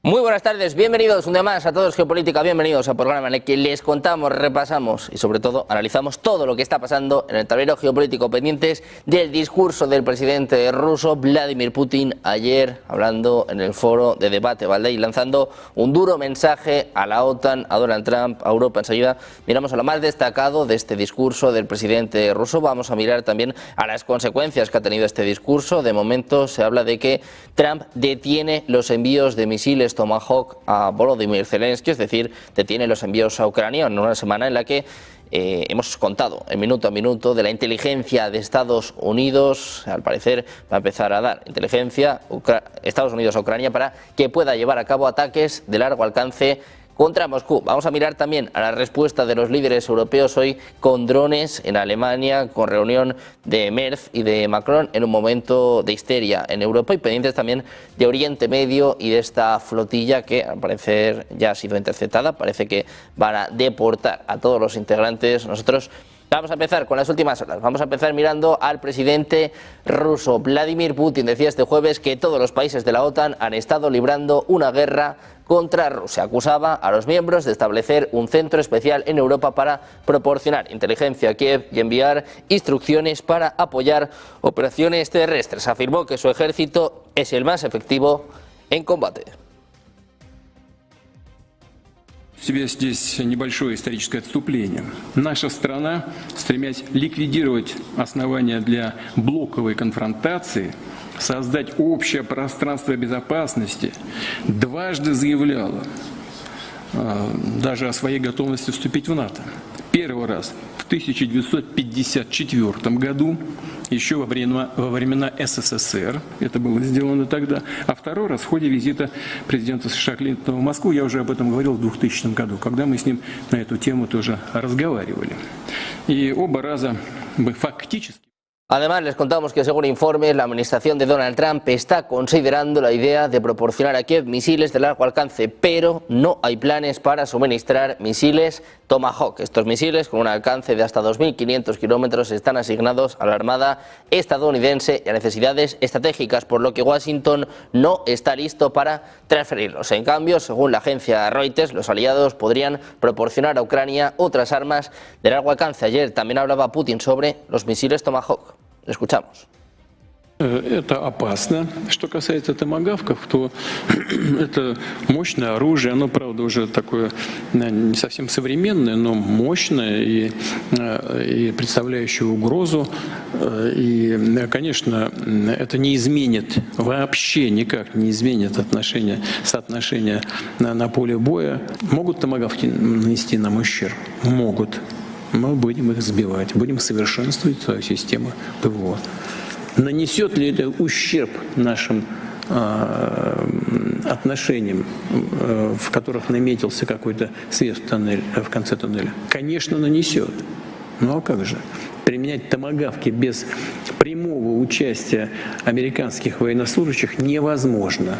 Muy buenas tardes, bienvenidos un día más a Todos Geopolítica, bienvenidos al programa en el que les contamos, repasamos y sobre todo analizamos todo lo que está pasando en el tablero geopolítico, pendientes del discurso del presidente ruso Vladimir Putin ayer, hablando en el foro de debate Valdey, lanzando un duro mensaje a la OTAN, a Donald Trump, a Europa. Enseguida miramos a lo más destacado de este discurso del presidente ruso. Vamos a mirar también a las consecuencias que ha tenido este discurso. De momento se habla de que Trump detiene los envíos de misiles Tomahawk a Volodymyr Zelensky, es decir, detiene los envíos a Ucrania en una semana en la que hemos contado en minuto a minuto de la inteligencia de Estados Unidos. Al parecer va a empezar a dar inteligencia Estados Unidos a Ucrania para que pueda llevar a cabo ataques de largo alcance contra Moscú. Vamos a mirar también a la respuesta de los líderes europeos hoy con drones en Alemania, con reunión de Merz y de Macron en un momento de histeria en Europa, y pendientes también de Oriente Medio y de esta flotilla que al parecer ya ha sido interceptada. Parece que van a deportar a todos los integrantes. Nosotros vamos a empezar con las últimas horas. Vamos a empezar mirando al presidente ruso. Vladimir Putin decía este jueves que todos los países de la OTAN han estado librando una guerra contra Rusia. Acusaba a los miembros de establecer un centro especial en Europa para proporcionar inteligencia a Kiev y enviar instrucciones para apoyar operaciones terrestres. Afirmó que su ejército es el más efectivo en combate. Себе здесь небольшое историческое отступление. Наша страна, стремясь ликвидировать основания для блоковой конфронтации, создать общее пространство безопасности, дважды заявляла даже о своей готовности вступить в НАТО. Первый раз в 1954 году, еще во времена СССР, это было сделано тогда, а второй раз в ходе визита президента США Клинтона в Москву, я уже об этом говорил в 2000 году, когда мы с ним на эту тему тоже разговаривали. И оба раза мы фактически... Además, les contamos que según informes, la administración de Donald Trump está considerando la idea de proporcionar a Kiev misiles de largo alcance, pero no hay planes para suministrar misiles Tomahawk. Estos misiles, con un alcance de hasta 2.500 kilómetros, están asignados a la Armada estadounidense y a necesidades estratégicas, por lo que Washington no está listo para transferirlos. En cambio, según la agencia Reuters, los aliados podrían proporcionar a Ucrania otras armas de largo alcance. Ayer también hablaba Putin sobre los misiles Tomahawk. Escuchamos. Это опасно. Что касается томагавков, то это мощное оружие. Оно, правда, уже такое не совсем современное, но мощное и представляющее угрозу. И, конечно, это не изменит, вообще никак не изменит соотношение на поле боя. Могут томагавки нанести нам ущерб? Могут. Мы будем их сбивать, будем совершенствовать свою систему ПВО. Нанесет ли это ущерб нашим отношениям, в которых наметился какой-то свет в конце туннеля? Конечно, нанесет. Ну а как же? Применять томагавки без прямого участия американских военнослужащих невозможно.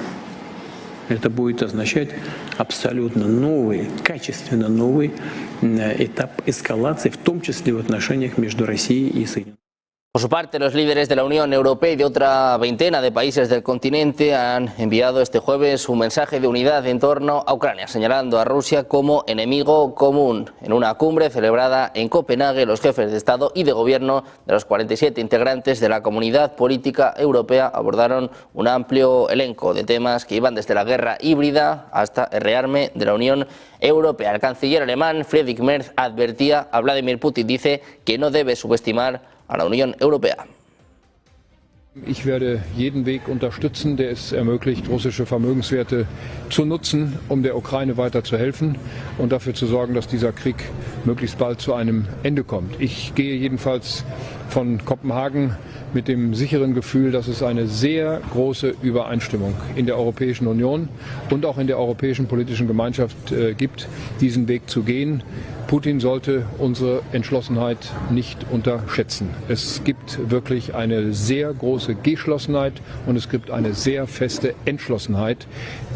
Это будет означать абсолютно новый, качественно новый этап эскалации, в том числе в отношениях между Россией и Соединенными. Por su parte, los líderes de la Unión Europea y de otra veintena de países del continente han enviado este jueves un mensaje de unidad en torno a Ucrania, señalando a Rusia como enemigo común. En una cumbre celebrada en Copenhague, los jefes de Estado y de Gobierno de los 47 integrantes de la Comunidad Política Europea abordaron un amplio elenco de temas que iban desde la guerra híbrida hasta el rearme de la Unión Europea. El canciller alemán Friedrich Merz advertía a Vladimir Putin, dice que no debe subestimar a la Unión Europea. Ich werde jeden Weg unterstützen, der es ermöglicht, russische Vermögenswerte zu nutzen, um der Ukraine weiter zu helfen und dafür zu sorgen, dass dieser Krieg möglichst bald zu einem Ende kommt. Ich gehe jedenfalls von Kopenhagen mit dem sicheren Gefühl, dass es eine sehr große Übereinstimmung in der Europäischen Union und auch in der europäischen politischen Gemeinschaft gibt, diesen Weg zu gehen. Putin sollte unsere Entschlossenheit nicht unterschätzen. Es gibt wirklich eine sehr große Geschlossenheit und es gibt eine sehr feste Entschlossenheit,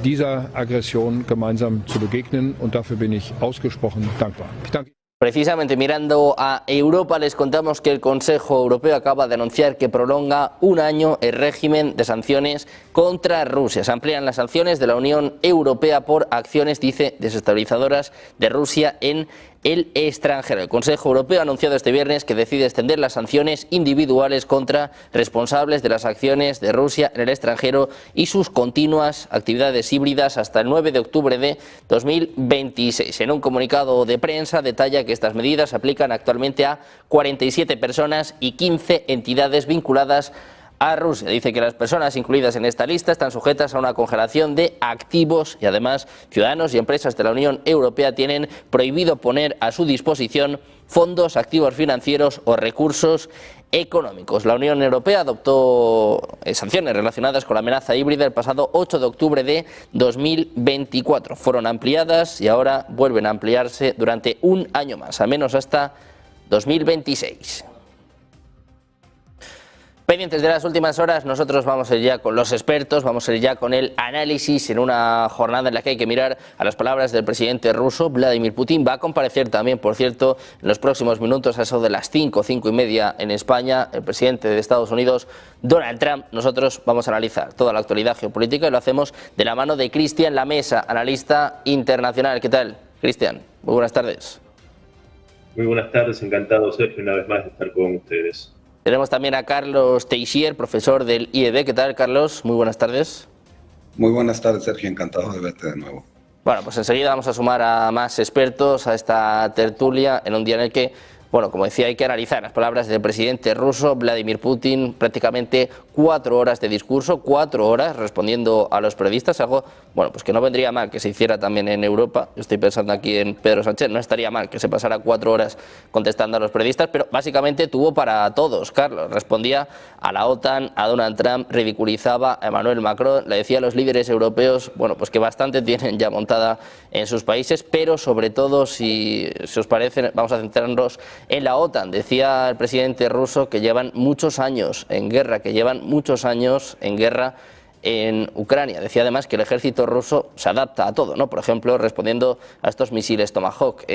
dieser Aggression gemeinsam zu begegnen, und dafür bin ich ausgesprochen dankbar. Ich danke Precisamente mirando a Europa, les contamos que el Consejo Europeo acaba de anunciar que prolonga un año el régimen de sanciones contra Rusia. Se amplían las sanciones de la Unión Europea por acciones, dice, desestabilizadoras de Rusia en el extranjero. El Consejo Europeo ha anunciado este viernes que decide extender las sanciones individuales contra responsables de las acciones de Rusia en el extranjero y sus continuas actividades híbridas hasta el 9 de octubre de 2026. En un comunicado de prensa detalla que estas medidas se aplican actualmente a 47 personas y 15 entidades vinculadas a Rusia. Dice que las personas incluidas en esta lista están sujetas a una congelación de activos y además ciudadanos y empresas de la Unión Europea tienen prohibido poner a su disposición fondos, activos financieros o recursos económicos. La Unión Europea adoptó sanciones relacionadas con la amenaza híbrida el pasado 8 de octubre de 2024. Fueron ampliadas y ahora vuelven a ampliarse durante un año más, al menos hasta 2026. Pendientes de las últimas horas, nosotros vamos a ir ya con los expertos, vamos a ir ya con el análisis en una jornada en la que hay que mirar a las palabras del presidente ruso, Vladimir Putin. Va a comparecer también, por cierto, en los próximos minutos, a eso de las 5:30 en España, el presidente de Estados Unidos, Donald Trump. Nosotros vamos a analizar toda la actualidad geopolítica y lo hacemos de la mano de Cristian Lamesa, analista internacional. ¿Qué tal, Cristian? Muy buenas tardes. Muy buenas tardes, encantado, Sergio, una vez más de estar con ustedes. Tenemos también a Carlos Teixier, profesor del IEB. ¿Qué tal, Carlos? Muy buenas tardes. Muy buenas tardes, Sergio. Encantado de verte de nuevo. Bueno, pues enseguida vamos a sumar a más expertos a esta tertulia en un día en el que, bueno, como decía, hay que analizar las palabras del presidente ruso, Vladimir Putin, prácticamente 4 horas de discurso, 4 horas respondiendo a los periodistas, algo, bueno, pues que no vendría mal que se hiciera también en Europa. Yo estoy pensando aquí en Pedro Sánchez, no estaría mal que se pasara 4 horas contestando a los periodistas, pero básicamente tuvo para todos, Carlos. Respondía a la OTAN, a Donald Trump, ridiculizaba a Emmanuel Macron, le decía a los líderes europeos, bueno, pues que bastante tienen ya montada en sus países, pero sobre todo, si os parece, vamos a centrarnos en la OTAN. Decía el presidente ruso que llevan muchos años en guerra, en Ucrania. Decía además que el ejército ruso se adapta a todo, ¿no? Por ejemplo, respondiendo a estos misiles Tomahawk.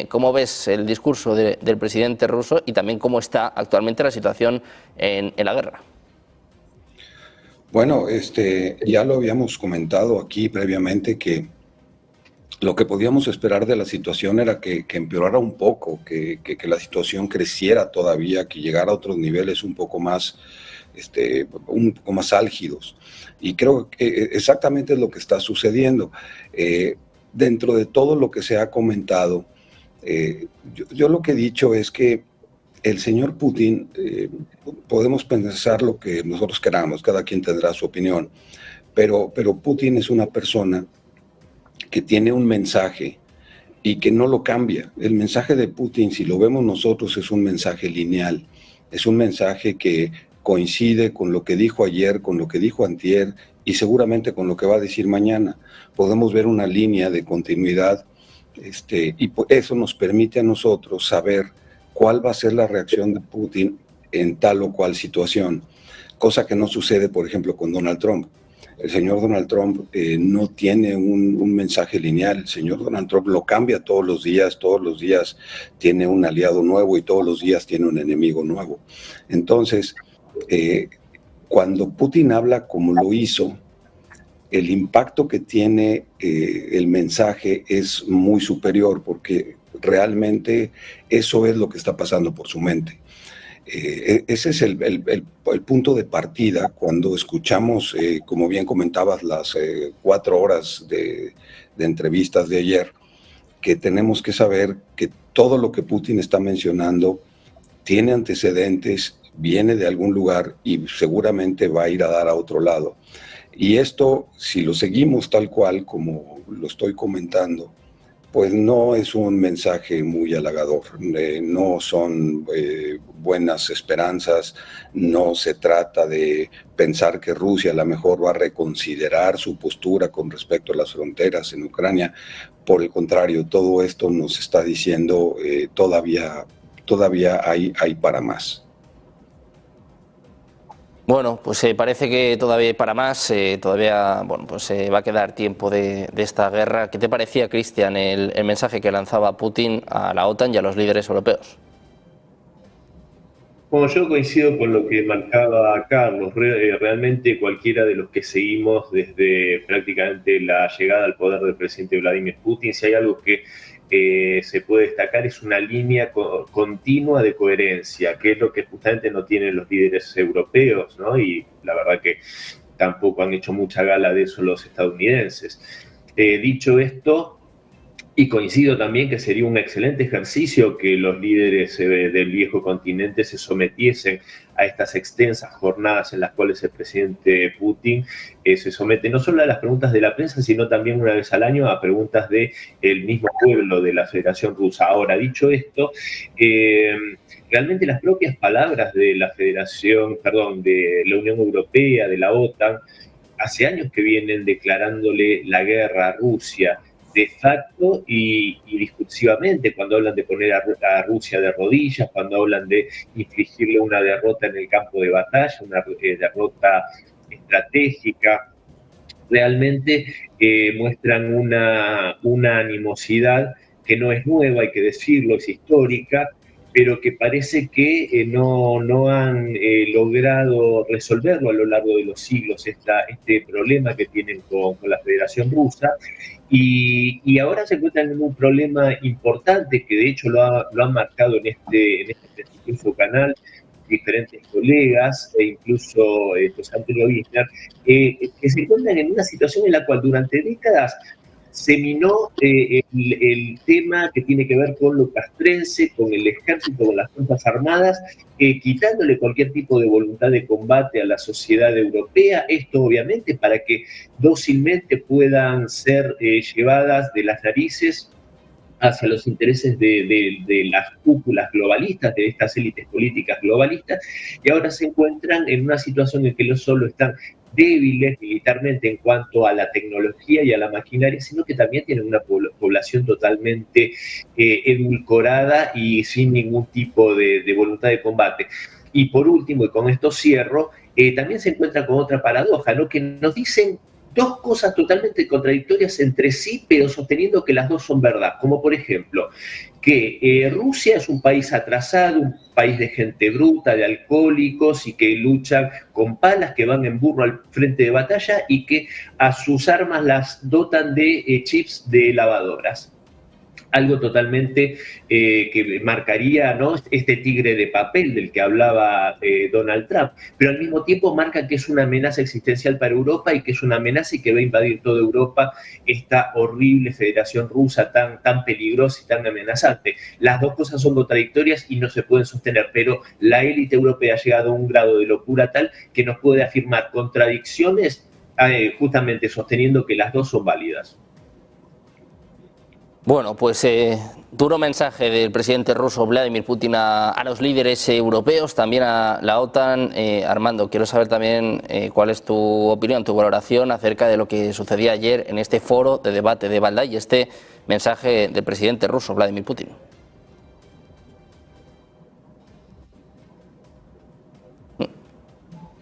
¿Cómo ves el discurso del presidente ruso y también cómo está actualmente la situación en la guerra? Bueno, ya lo habíamos comentado aquí previamente que lo que podíamos esperar de la situación era que empeorara un poco, que la situación creciera todavía, que llegara a otros niveles un poco más álgidos. Y creo que exactamente es lo que está sucediendo. Dentro de todo lo que se ha comentado, yo lo que he dicho es que el señor Putin, podemos pensar lo que nosotros queramos, cada quien tendrá su opinión, pero Putin es una persona que tiene un mensaje y que no lo cambia. El mensaje de Putin, si lo vemos nosotros, es un mensaje lineal, es un mensaje que coincide con lo que dijo ayer, con lo que dijo antier y seguramente con lo que va a decir mañana. Podemos ver una línea de continuidad y eso nos permite a nosotros saber cuál va a ser la reacción de Putin en tal o cual situación, cosa que no sucede, por ejemplo, con Donald Trump. El señor Donald Trump no tiene un mensaje lineal. El señor Donald Trump lo cambia todos los días tiene un aliado nuevo y todos los días tiene un enemigo nuevo. Entonces, cuando Putin habla como lo hizo, el impacto que tiene el mensaje es muy superior porque realmente eso es lo que está pasando por su mente. Ese es el punto de partida cuando escuchamos, como bien comentabas, las 4 horas de entrevistas de ayer, que tenemos que saber que todo lo que Putin está mencionando tiene antecedentes, viene de algún lugar y seguramente va a ir a dar a otro lado. Y esto, si lo seguimos tal cual como lo estoy comentando, pues no es un mensaje muy halagador, no son buenas esperanzas, no se trata de pensar que Rusia a lo mejor va a reconsiderar su postura con respecto a las fronteras en Ucrania. Por el contrario, todo esto nos está diciendo todavía hay para más. Bueno, pues parece que todavía hay para más, todavía bueno, pues, va a quedar tiempo de esta guerra. ¿Qué te parecía, Cristian, el mensaje que lanzaba Putin a la OTAN y a los líderes europeos? Bueno, yo coincido con lo que marcaba Carlos. Realmente cualquiera de los que seguimos desde prácticamente la llegada al poder del presidente Vladimir Putin, si hay algo que se puede destacar es una línea continua de coherencia, que es lo que justamente no tienen los líderes europeos, ¿no? Y la verdad que tampoco han hecho mucha gala de eso los estadounidenses. Dicho esto, y coincido también que sería un excelente ejercicio que los líderes del viejo continente se sometiesen a estas extensas jornadas en las cuales el presidente Putin se somete no solo a las preguntas de la prensa, sino también una vez al año a preguntas del mismo pueblo de la Federación Rusa. Ahora, dicho esto, realmente las propias palabras de la Federación, perdón, de la Unión Europea, de la OTAN, hace años que vienen declarándole la guerra a Rusia, de facto y discursivamente, cuando hablan de poner a Rusia de rodillas, cuando hablan de infligirle una derrota en el campo de batalla, una derrota estratégica, realmente muestran una animosidad que no es nueva, hay que decirlo, es histórica, pero que parece que no han logrado resolverlo a lo largo de los siglos, este problema que tienen con la Federación Rusa. Y ahora se encuentran en un problema importante que de hecho lo han marcado en este prestigioso canal diferentes colegas e incluso José Antonio Wisner, que se encuentran en una situación en la cual durante décadas se minó el tema que tiene que ver con lo castrense, con el ejército, con las fuerzas armadas, quitándole cualquier tipo de voluntad de combate a la sociedad europea, esto obviamente para que dócilmente puedan ser llevadas de las narices hacia los intereses de las cúpulas globalistas, de estas élites políticas globalistas, y ahora se encuentran en una situación en que no solo están débiles militarmente en cuanto a la tecnología y a la maquinaria, sino que también tienen una población totalmente edulcorada y sin ningún tipo de voluntad de combate. Y por último, y con esto cierro, también se encuentra con otra paradoja, ¿no? Que nos dicen dos cosas totalmente contradictorias entre sí, pero sosteniendo que las dos son verdad. Como por ejemplo, que Rusia es un país atrasado, un país de gente bruta, de alcohólicos y que luchan con palas, que van en burro al frente de batalla y que a sus armas las dotan de chips de lavadoras. Algo totalmente que marcaría, ¿no?, este tigre de papel del que hablaba Donald Trump, pero al mismo tiempo marca que es una amenaza existencial para Europa y que es una amenaza y que va a invadir toda Europa esta horrible Federación Rusa tan peligrosa y tan amenazante. Las dos cosas son contradictorias y no se pueden sostener, pero la élite europea ha llegado a un grado de locura tal que nos puede afirmar contradicciones justamente sosteniendo que las dos son válidas. Bueno, pues duro mensaje del presidente ruso Vladimir Putin a los líderes europeos, también a la OTAN. Armando, quiero saber también cuál es tu opinión, tu valoración acerca de lo que sucedía ayer en este foro de debate de Valdai y este mensaje del presidente ruso Vladimir Putin.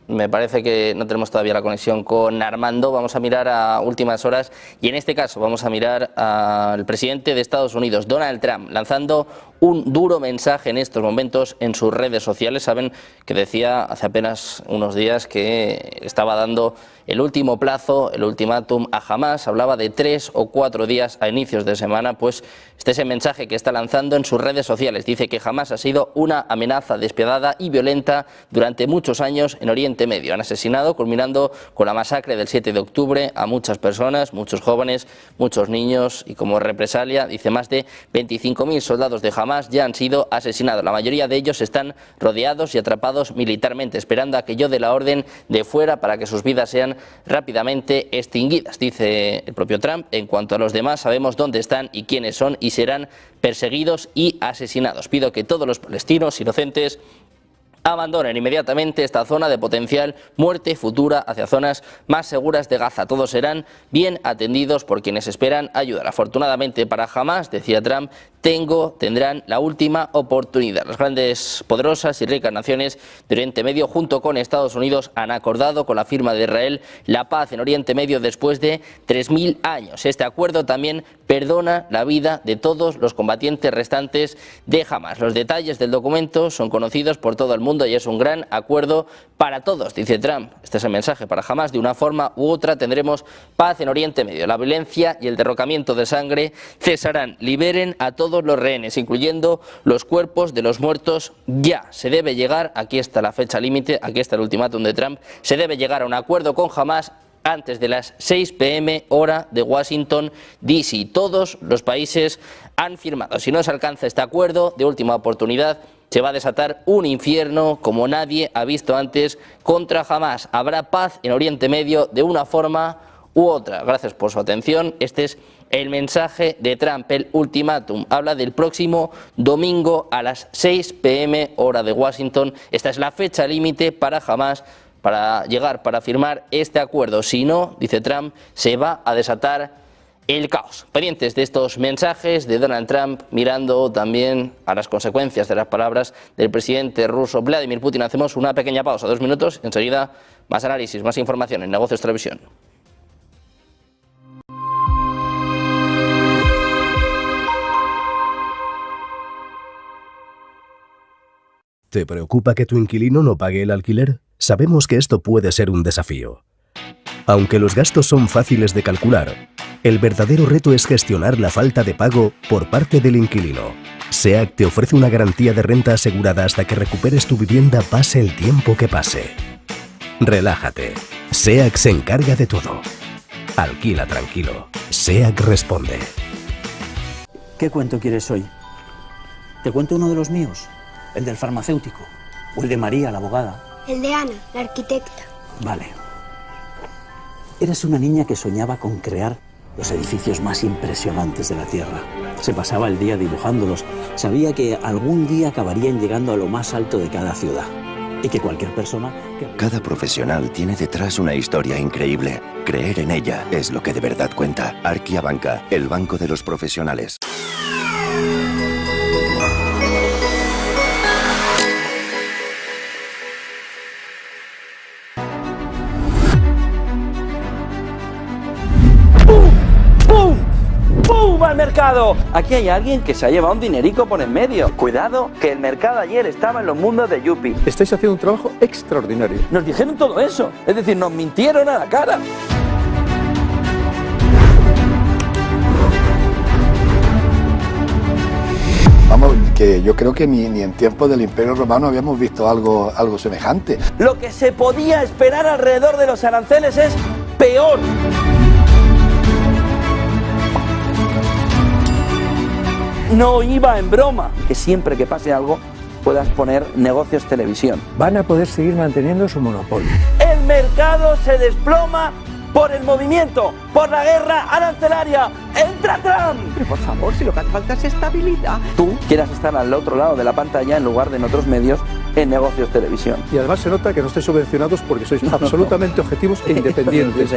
Me parece que no tenemos todavía la conexión con Armando. Vamos a mirar a últimas horas y en este caso vamos a mirar al presidente de Estados Unidos, Donald Trump, lanzando un duro mensaje en estos momentos en sus redes sociales. Saben que decía hace apenas unos días que estaba dando el último plazo, el ultimátum a Hamás. Hablaba de 3 o 4 días a inicios de semana. Pues este es el mensaje que está lanzando en sus redes sociales. Dice que Hamás ha sido una amenaza despiadada y violenta durante muchos años en Oriente Medio. Han asesinado, culminando con la masacre del 7 de octubre, a muchas personas, muchos jóvenes, muchos niños, y como represalia, dice, más de 25.000 soldados de Hamás ya han sido asesinados. La mayoría de ellos están rodeados y atrapados militarmente, esperando a que yo dé la orden de fuera para que sus vidas sean rápidamente extinguidas. Dice el propio Trump: en cuanto a los demás, sabemos dónde están y quiénes son y serán perseguidos y asesinados. Pido que todos los palestinos inocentes abandonen inmediatamente esta zona de potencial muerte futura hacia zonas más seguras de Gaza. Todos serán bien atendidos por quienes esperan ayudar. Afortunadamente para Hamás, decía Trump, tendrán la última oportunidad. Las grandes, poderosas y ricas naciones de Oriente Medio, junto con Estados Unidos, han acordado con la firma de Israel la paz en Oriente Medio después de 3000 años. Este acuerdo también perdona la vida de todos los combatientes restantes de Hamas. Los detalles del documento son conocidos por todo el mundo y es un gran acuerdo para todos, dice Trump. Este es el mensaje para Hamas. De una forma u otra tendremos paz en Oriente Medio. La violencia y el derrocamiento de sangre cesarán. Liberen a todos los rehenes, incluyendo los cuerpos de los muertos ya. Se debe llegar, aquí está la fecha límite, aquí está el ultimátum de Trump, se debe llegar a un acuerdo con Hamas antes de las 6 p.m. hora de Washington, D.C. Todos los países han firmado. Si no se alcanza este acuerdo de última oportunidad, se va a desatar un infierno como nadie ha visto antes contra Hamas. Habrá paz en Oriente Medio de una forma u otra. Gracias por su atención. Este es el mensaje de Trump, el ultimátum. Habla del próximo domingo a las 6 p.m. hora de Washington. Esta es la fecha límite para Hamas para llegar, para firmar este acuerdo. Si no, dice Trump, se va a desatar el caos. Pendientes de estos mensajes de Donald Trump, mirando también a las consecuencias de las palabras del presidente ruso Vladimir Putin. Hacemos una pequeña pausa, 2 minutos, enseguida más análisis, más información en Negocios Televisión. ¿Te preocupa que tu inquilino no pague el alquiler? Sabemos que esto puede ser un desafío. Aunque los gastos son fáciles de calcular, el verdadero reto es gestionar la falta de pago por parte del inquilino. SEAC te ofrece una garantía de renta asegurada hasta que recuperes tu vivienda, pase el tiempo que pase. Relájate. SEAC se encarga de todo. Alquila tranquilo. SEAC responde. ¿Qué cuento quieres hoy? ¿Te cuento uno de los míos? ¿El del farmacéutico? ¿O el de María, la abogada? El de Ana, la arquitecta. Vale. Eras una niña que soñaba con crear los edificios más impresionantes de la Tierra. Se pasaba el día dibujándolos. Sabía que algún día acabarían llegando a lo más alto de cada ciudad. Y que cualquier persona... Cada profesional tiene detrás una historia increíble. Creer en ella es lo que de verdad cuenta. Arquia Banca, el banco de los profesionales. ¡Pum! ¡Al mercado! Aquí hay alguien que se ha llevado un dinerico por en medio. Cuidado, que el mercado ayer estaba en los mundos de Yupi. Estáis haciendo un trabajo extraordinario. Nos dijeron todo eso. Es decir, nos mintieron a la cara. Vamos, que yo creo que ni en tiempos del Imperio Romano habíamos visto algo semejante. Lo que se podía esperar alrededor de los aranceles es peor. No iba en broma. Que siempre que pase algo puedas poner Negocios Televisión. Van a poder seguir manteniendo su monopolio. El mercado se desploma por el movimiento, por la guerra arancelaria. ¡Entra Trump! Pero por favor, si lo que hace falta es estabilidad. Tú quieras estar al otro lado de la pantalla en lugar de en otros medios en Negocios Televisión. Y además se nota que no estáis subvencionados porque sois absolutamente objetivos e independientes.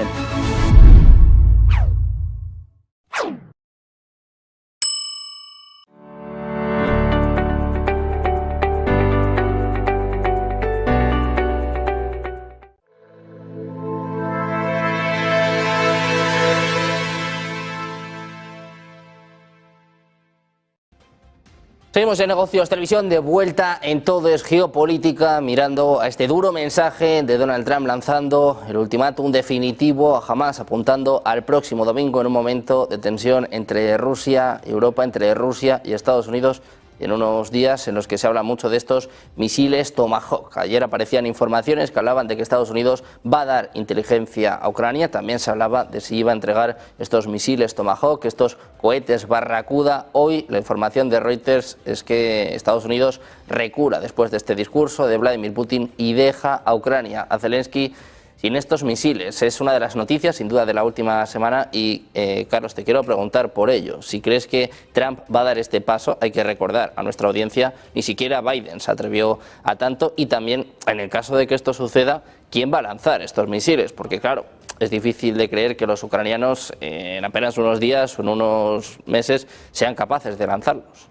Seguimos en Negocios Televisión, de vuelta en Todo es Geopolítica, mirando a este duro mensaje de Donald Trump lanzando el ultimátum definitivo a Hamas, apuntando al próximo domingo en un momento de tensión entre Rusia y Europa, entre Rusia y Estados Unidos, en unos días en los que se habla mucho de estos misiles Tomahawk. Ayer aparecían informaciones que hablaban de que Estados Unidos va a dar inteligencia a Ucrania. También se hablaba de si iba a entregar estos misiles Tomahawk, estos cohetes Barracuda. Hoy la información de Reuters es que Estados Unidos recula después de este discurso de Vladimir Putin y deja a Ucrania, a Zelensky, sin estos misiles. Es una de las noticias, sin duda, de la última semana y, Carlos, te quiero preguntar por ello. Si crees que Trump va a dar este paso, hay que recordar a nuestra audiencia, ni siquiera Biden se atrevió a tanto, y también, en el caso de que esto suceda, ¿quién va a lanzar estos misiles? Porque, claro, es difícil de creer que los ucranianos en apenas unos días o en unos meses sean capaces de lanzarlos.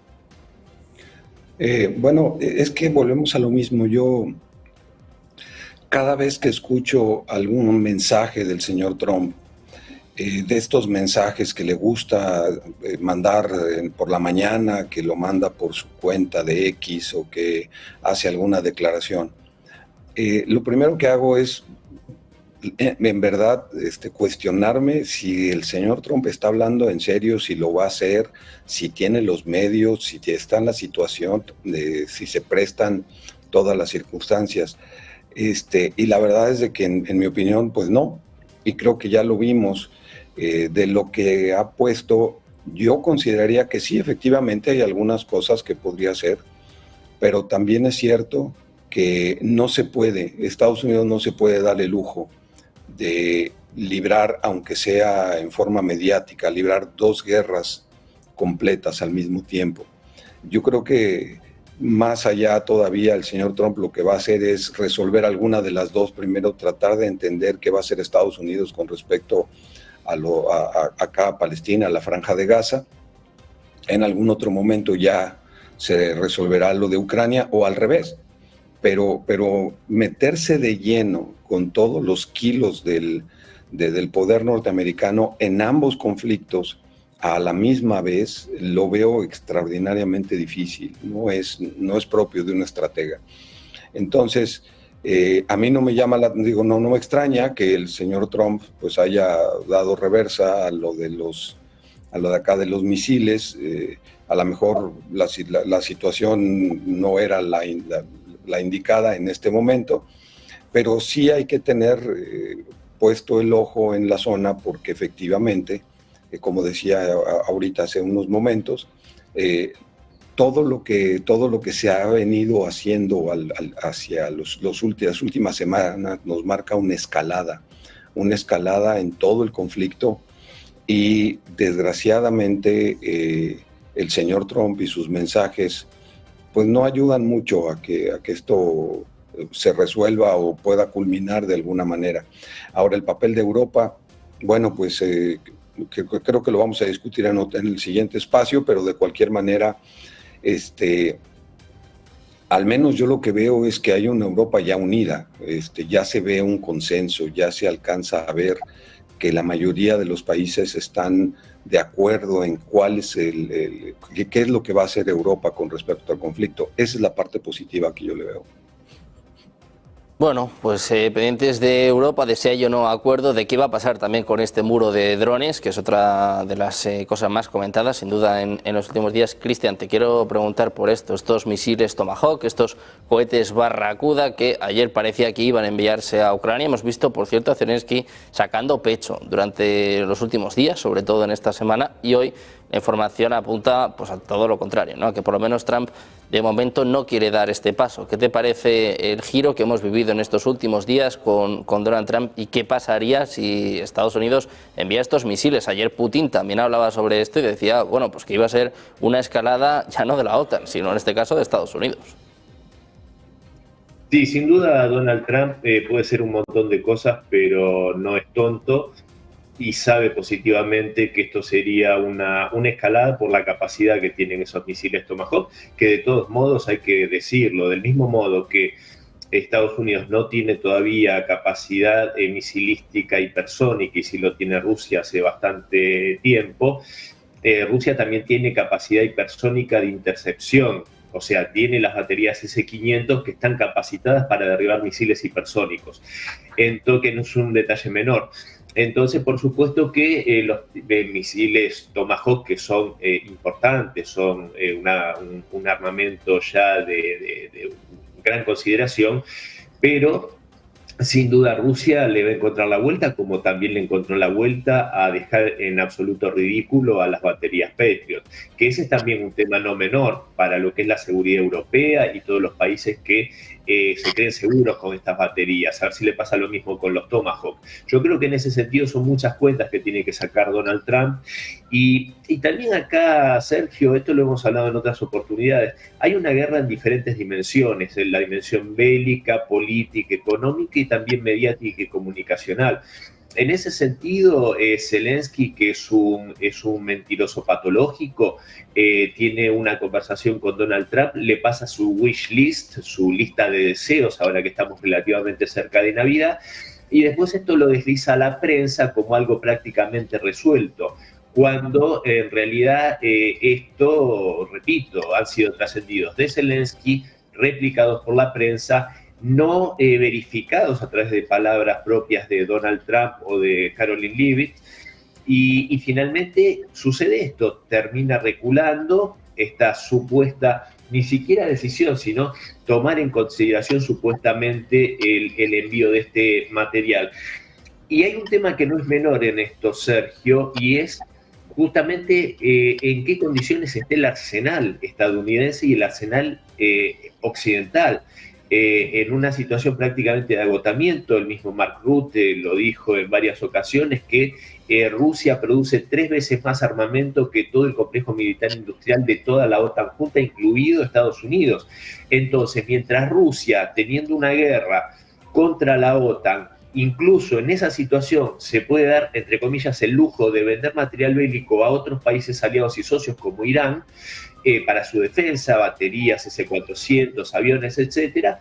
Bueno, es que volvemos a lo mismo. Yo, cada vez que escucho algún mensaje del señor Trump, de estos mensajes que le gusta mandar por la mañana, que lo manda por su cuenta de X o que hace alguna declaración, lo primero que hago es, en verdad, cuestionarme si el señor Trump está hablando en serio, si lo va a hacer, si tiene los medios, si está en la situación, si se prestan todas las circunstancias. Y la verdad es de que, en mi opinión, pues no. Y creo que ya lo vimos. De lo que ha puesto, yo consideraría que sí, efectivamente hay algunas cosas que podría hacer, pero también es cierto que no se puede, Estados Unidos no se puede dar el lujo de librar, aunque sea en forma mediática, librar dos guerras completas al mismo tiempo. Yo creo que más allá todavía el señor Trump lo que va a hacer es resolver alguna de las dos. Primero, tratar de entender qué va a hacer Estados Unidos con respecto acá a Palestina, a la Franja de Gaza. En algún otro momento ya se resolverá lo de Ucrania o al revés. Pero meterse de lleno con todos los kilos del poder norteamericano en ambos conflictos a la misma vez, lo veo extraordinariamente difícil. No es propio de un estratega. Entonces, a mí no me llama, no me extraña que el señor Trump pues haya dado reversa a lo de acá de los misiles. A lo mejor la situación no era la indicada en este momento, pero sí hay que tener puesto el ojo en la zona, porque efectivamente, como decía ahorita hace unos momentos, todo lo que se ha venido haciendo hacia las últimas semanas nos marca una escalada en todo el conflicto, y desgraciadamente el señor Trump y sus mensajes pues no ayudan mucho a que esto se resuelva o pueda culminar de alguna manera. Ahora, el papel de Europa, bueno, pues creo que lo vamos a discutir en el siguiente espacio, pero de cualquier manera, al menos yo lo que veo es que hay una Europa ya unida, ya se ve un consenso, ya se alcanza a ver que la mayoría de los países están de acuerdo en cuál es qué es lo que va a hacer Europa con respecto al conflicto. Esa es la parte positiva que yo le veo. Bueno, pues pendientes de Europa, de si hay o no acuerdo, de qué va a pasar también con este muro de drones, que es otra de las cosas más comentadas, sin duda, en los últimos días. Cristian, te quiero preguntar por estos misiles Tomahawk, estos cohetes Barracuda, que ayer parecía que iban a enviarse a Ucrania. Hemos visto, por cierto, a Zelensky sacando pecho durante los últimos días, sobre todo en esta semana, y hoy la información apunta pues a todo lo contrario, ¿no? Que por lo menos Trump de momento no quiere dar este paso. ¿Qué te parece el giro que hemos vivido en estos últimos días con Donald Trump, y qué pasaría si Estados Unidos envía estos misiles? Ayer Putin también hablaba sobre esto y decía, bueno, pues que iba a ser una escalada ya no de la OTAN, sino en este caso de Estados Unidos. Sí, sin duda Donald Trump puede ser un montón de cosas, pero no es tonto y sabe positivamente que esto sería una escalada por la capacidad que tienen esos misiles Tomahawk, que de todos modos hay que decirlo, del mismo modo que Estados Unidos no tiene todavía capacidad misilística hipersónica, y sí lo tiene Rusia hace bastante tiempo, Rusia también tiene capacidad hipersónica de intercepción. O sea, tiene las baterías S-500 que están capacitadas para derribar misiles hipersónicos. Entonces, que no es un detalle menor. Entonces, por supuesto que los misiles Tomahawk, que son importantes, son un armamento ya de gran consideración, pero sin duda Rusia le va a encontrar la vuelta, como también le encontró la vuelta a dejar en absoluto ridículo a las baterías Patriot, que ese es también un tema no menor para lo que es la seguridad europea y todos los países que se creen seguros con estas baterías. A ver si le pasa lo mismo con los Tomahawk. Yo creo que en ese sentido son muchas cuentas que tiene que sacar Donald Trump. Y también acá, Sergio, esto lo hemos hablado en otras oportunidades, hay una guerra en diferentes dimensiones, en la dimensión bélica, política, económica y también mediática y comunicacional. en ese sentido, Zelensky, que es un mentiroso patológico, tiene una conversación con Donald Trump, le pasa su wish list, su lista de deseos, ahora que estamos relativamente cerca de Navidad, y después esto lo desliza a la prensa como algo prácticamente resuelto, cuando en realidad esto, repito, han sido trascendidos de Zelensky, replicados por la prensa, no verificados a través de palabras propias de Donald Trump o de Caroline Leavitt, y finalmente sucede esto, termina reculando esta supuesta, ni siquiera decisión, sino tomar en consideración supuestamente el envío de este material. Y hay un tema que no es menor en esto, Sergio, y es justamente en qué condiciones está el arsenal estadounidense y el arsenal occidental. En una situación prácticamente de agotamiento, el mismo Mark Rutte lo dijo en varias ocasiones, que Rusia produce 3 veces más armamento que todo el complejo militar industrial de toda la OTAN junta, incluido Estados Unidos. Entonces, mientras Rusia, teniendo una guerra contra la OTAN, incluso en esa situación se puede dar, entre comillas, el lujo de vender material bélico a otros países aliados y socios como Irán, para su defensa, baterías S-400, aviones, etc.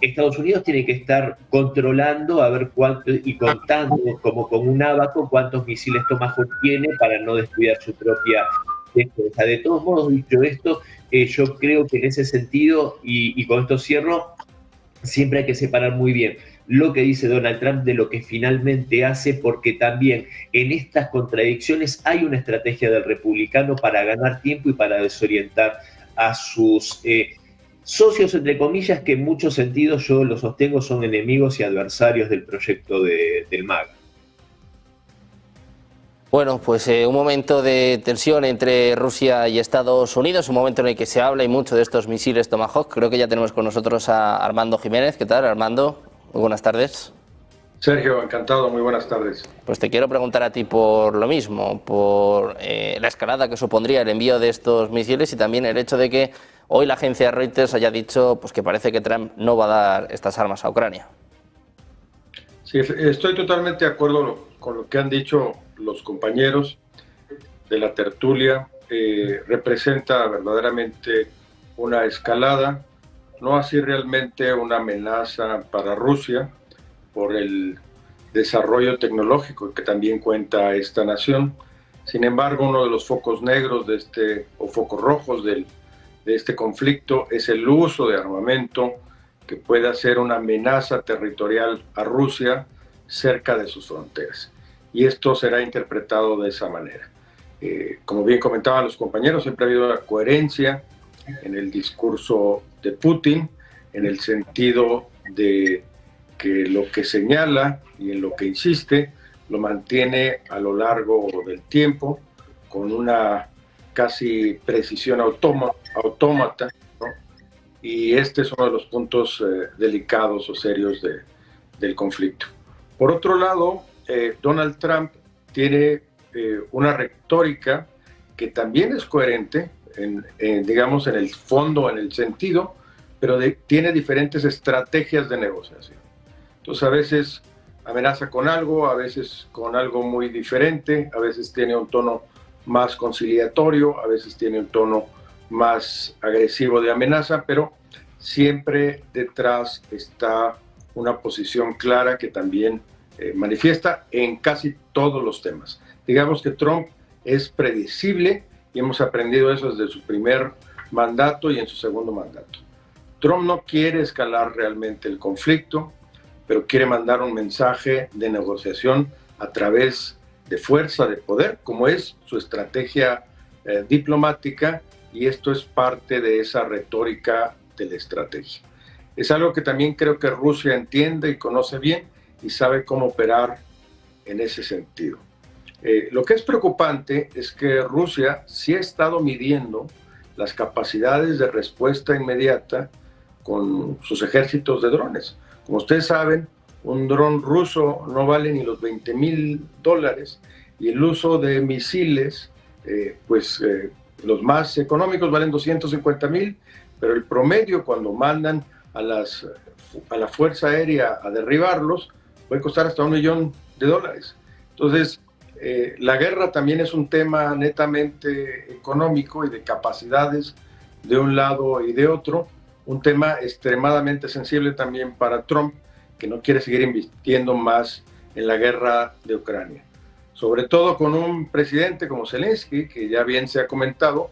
Estados Unidos tiene que estar controlando a ver cuánto y contando como con un ábaco cuántos misiles Tomahawk tiene para no descuidar su propia defensa. De todos modos, dicho esto, yo creo que en ese sentido, y con esto cierro, siempre hay que separar muy bien lo que dice Donald Trump de lo que finalmente hace, porque también en estas contradicciones hay una estrategia del republicano para ganar tiempo y para desorientar a sus socios, entre comillas, que en muchos sentidos yo lo sostengo son enemigos y adversarios del proyecto del MAGA. Bueno, pues un momento de tensión entre Rusia y Estados Unidos, un momento en el que se habla y mucho de estos misiles Tomahawk. Creo que ya tenemos con nosotros a Armando Jiménez. ¿Qué tal, Armando? Muy buenas tardes. Sergio, encantado, muy buenas tardes. Pues te quiero preguntar a ti por lo mismo, por la escalada que supondría el envío de estos misiles y también el hecho de que hoy la agencia Reuters haya dicho pues, que parece que Trump no va a dar estas armas a Ucrania. Sí, estoy totalmente de acuerdo con lo que han dicho los compañeros de la tertulia. Representa verdaderamente una escalada, no así realmente una amenaza para Rusia por el desarrollo tecnológico que también cuenta esta nación. Sin embargo, uno de los focos negros o focos rojos de este conflicto es el uso de armamento que pueda ser una amenaza territorial a Rusia cerca de sus fronteras. Y esto será interpretado de esa manera. Como bien comentaban los compañeros, siempre ha habido una coherencia en el discurso de Putin, en el sentido de que lo que señala y en lo que insiste lo mantiene a lo largo del tiempo con una casi precisión autómata, ¿no? Y este es uno de los puntos delicados o serios del conflicto. Por otro lado, Donald Trump tiene una retórica que también es coherente, digamos, en el fondo, en el sentido, pero tiene diferentes estrategias de negociación. Entonces, a veces amenaza con algo, a veces con algo muy diferente, a veces tiene un tono más conciliatorio, a veces tiene un tono más agresivo de amenaza, pero siempre detrás está una posición clara que también manifiesta en casi todos los temas. Digamos que Trump es predecible y hemos aprendido eso desde su primer mandato y en su segundo mandato. Trump no quiere escalar realmente el conflicto, pero quiere mandar un mensaje de negociación a través de fuerza, de poder, como es su estrategia diplomática, y esto es parte de esa retórica de la estrategia. Es algo que también creo que Rusia entiende y conoce bien y sabe cómo operar en ese sentido. Lo que es preocupante es que Rusia sí ha estado midiendo las capacidades de respuesta inmediata con sus ejércitos de drones. Como ustedes saben, un dron ruso no vale ni los $20,000 y el uso de misiles, los más económicos valen $250,000, pero el promedio cuando mandan a la Fuerza Aérea a derribarlos, puede costar hasta $1 millón. Entonces, la guerra también es un tema netamente económico y de capacidades de un lado y de otro, un tema extremadamente sensible también para Trump, que no quiere seguir invirtiendo más en la guerra de Ucrania. Sobre todo con un presidente como Zelensky, que ya bien se ha comentado,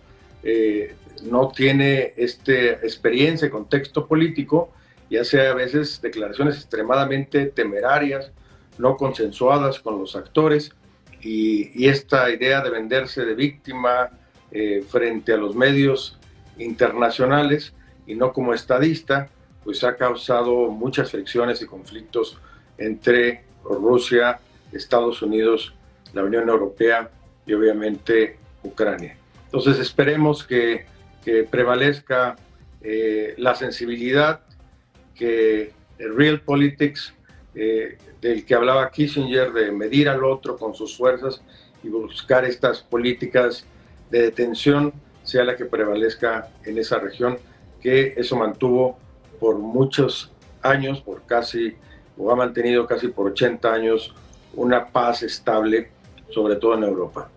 no tiene experiencia y contexto político y hace a veces declaraciones extremadamente temerarias, no consensuadas con los actores, y esta idea de venderse de víctima frente a los medios internacionales y no como estadista, pues ha causado muchas fricciones y conflictos entre Rusia, Estados Unidos, la Unión Europea y obviamente Ucrania. Entonces esperemos que prevalezca la sensibilidad, que el realpolitics del que hablaba Kissinger, de medir al otro con sus fuerzas y buscar estas políticas de detención, sea la que prevalezca en esa región, que eso mantuvo por muchos años, ha mantenido casi por 80 años una paz estable, sobre todo en Europa.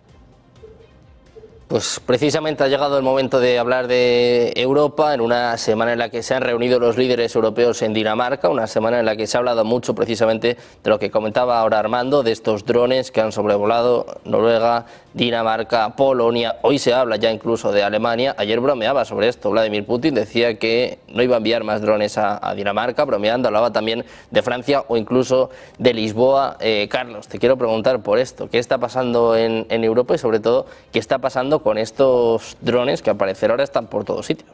Pues precisamente ha llegado el momento de hablar de Europa en una semana en la que se han reunido los líderes europeos en Dinamarca, una semana en la que se ha hablado mucho precisamente de lo que comentaba ahora Armando, de estos drones que han sobrevolado Noruega, Dinamarca, Polonia. Hoy se habla ya incluso de Alemania. Ayer bromeaba sobre esto Vladimir Putin, decía que no iba a enviar más drones a Dinamarca, bromeando, hablaba también de Francia o incluso de Lisboa. Carlos, te quiero preguntar por esto, ¿qué está pasando en Europa y sobre todo qué está pasando con estos drones que al parecer ahora están por todos sitios?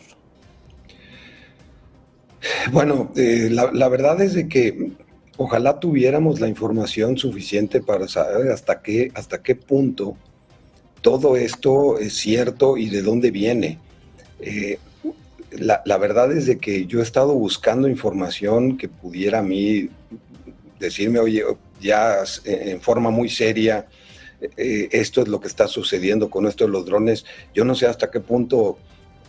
Bueno, la verdad es de que ojalá tuviéramos la información suficiente para saber hasta qué punto todo esto es cierto y de dónde viene. La verdad es de que yo he estado buscando información que pudiera a mí decirme, oye, ya en forma muy seria, esto es lo que está sucediendo con esto de los drones. Yo no sé hasta qué punto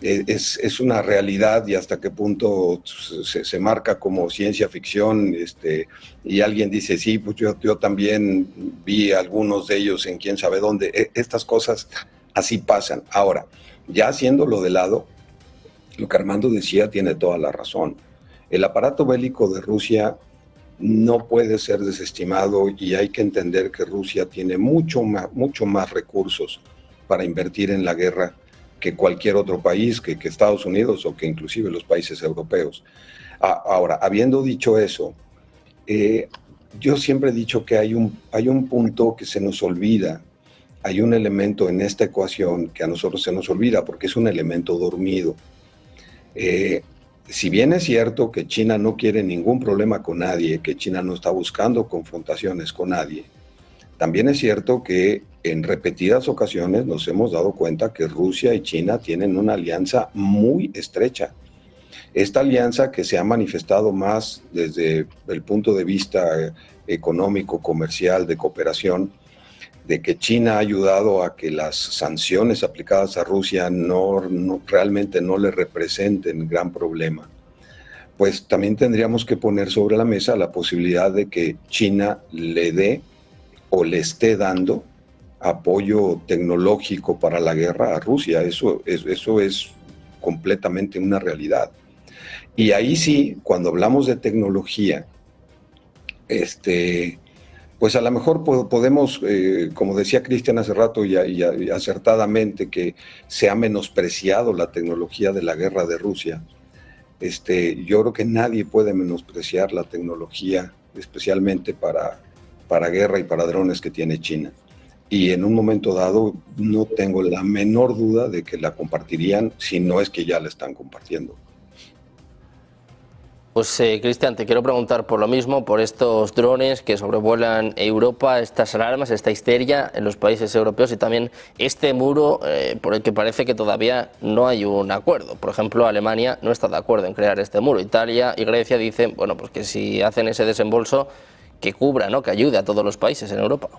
es una realidad y hasta qué punto se marca como ciencia ficción, y alguien dice, sí, pues yo también vi algunos de ellos en quién sabe dónde. Estas cosas así pasan. Ahora, ya haciéndolo de lado, lo que Armando decía tiene toda la razón. El aparato bélico de Rusia no puede ser desestimado y hay que entender que Rusia tiene mucho más recursos para invertir en la guerra que cualquier otro país, que Estados Unidos o que inclusive los países europeos. Ahora, habiendo dicho eso, yo siempre he dicho que hay un punto que se nos olvida, hay un elemento en esta ecuación que a nosotros se nos olvida porque es un elemento dormido. Si bien es cierto que China no quiere ningún problema con nadie, que China no está buscando confrontaciones con nadie, también es cierto que en repetidas ocasiones nos hemos dado cuenta que Rusia y China tienen una alianza muy estrecha. Esta alianza que se ha manifestado más desde el punto de vista económico, comercial, de cooperación, de que China ha ayudado a que las sanciones aplicadas a Rusia realmente no le representen gran problema, pues también tendríamos que poner sobre la mesa la posibilidad de que China le dé o le esté dando apoyo tecnológico para la guerra a Rusia. Eso es completamente una realidad. Y ahí sí, cuando hablamos de tecnología, pues a lo mejor podemos, como decía Cristian hace rato y acertadamente, que se ha menospreciado la tecnología de la guerra de Rusia. Yo creo que nadie puede menospreciar la tecnología, especialmente para guerra y para drones que tiene China. Y en un momento dado no tengo la menor duda de que la compartirían, si no es que ya la están compartiendo. Pues Cristian, te quiero preguntar por lo mismo, por estos drones que sobrevuelan Europa, estas alarmas, esta histeria en los países europeos y también este muro por el que parece que todavía no hay un acuerdo. Por ejemplo, Alemania no está de acuerdo en crear este muro. Italia y Grecia dicen, bueno, pues que si hacen ese desembolso, que cubra, ¿no?, que ayude a todos los países en Europa.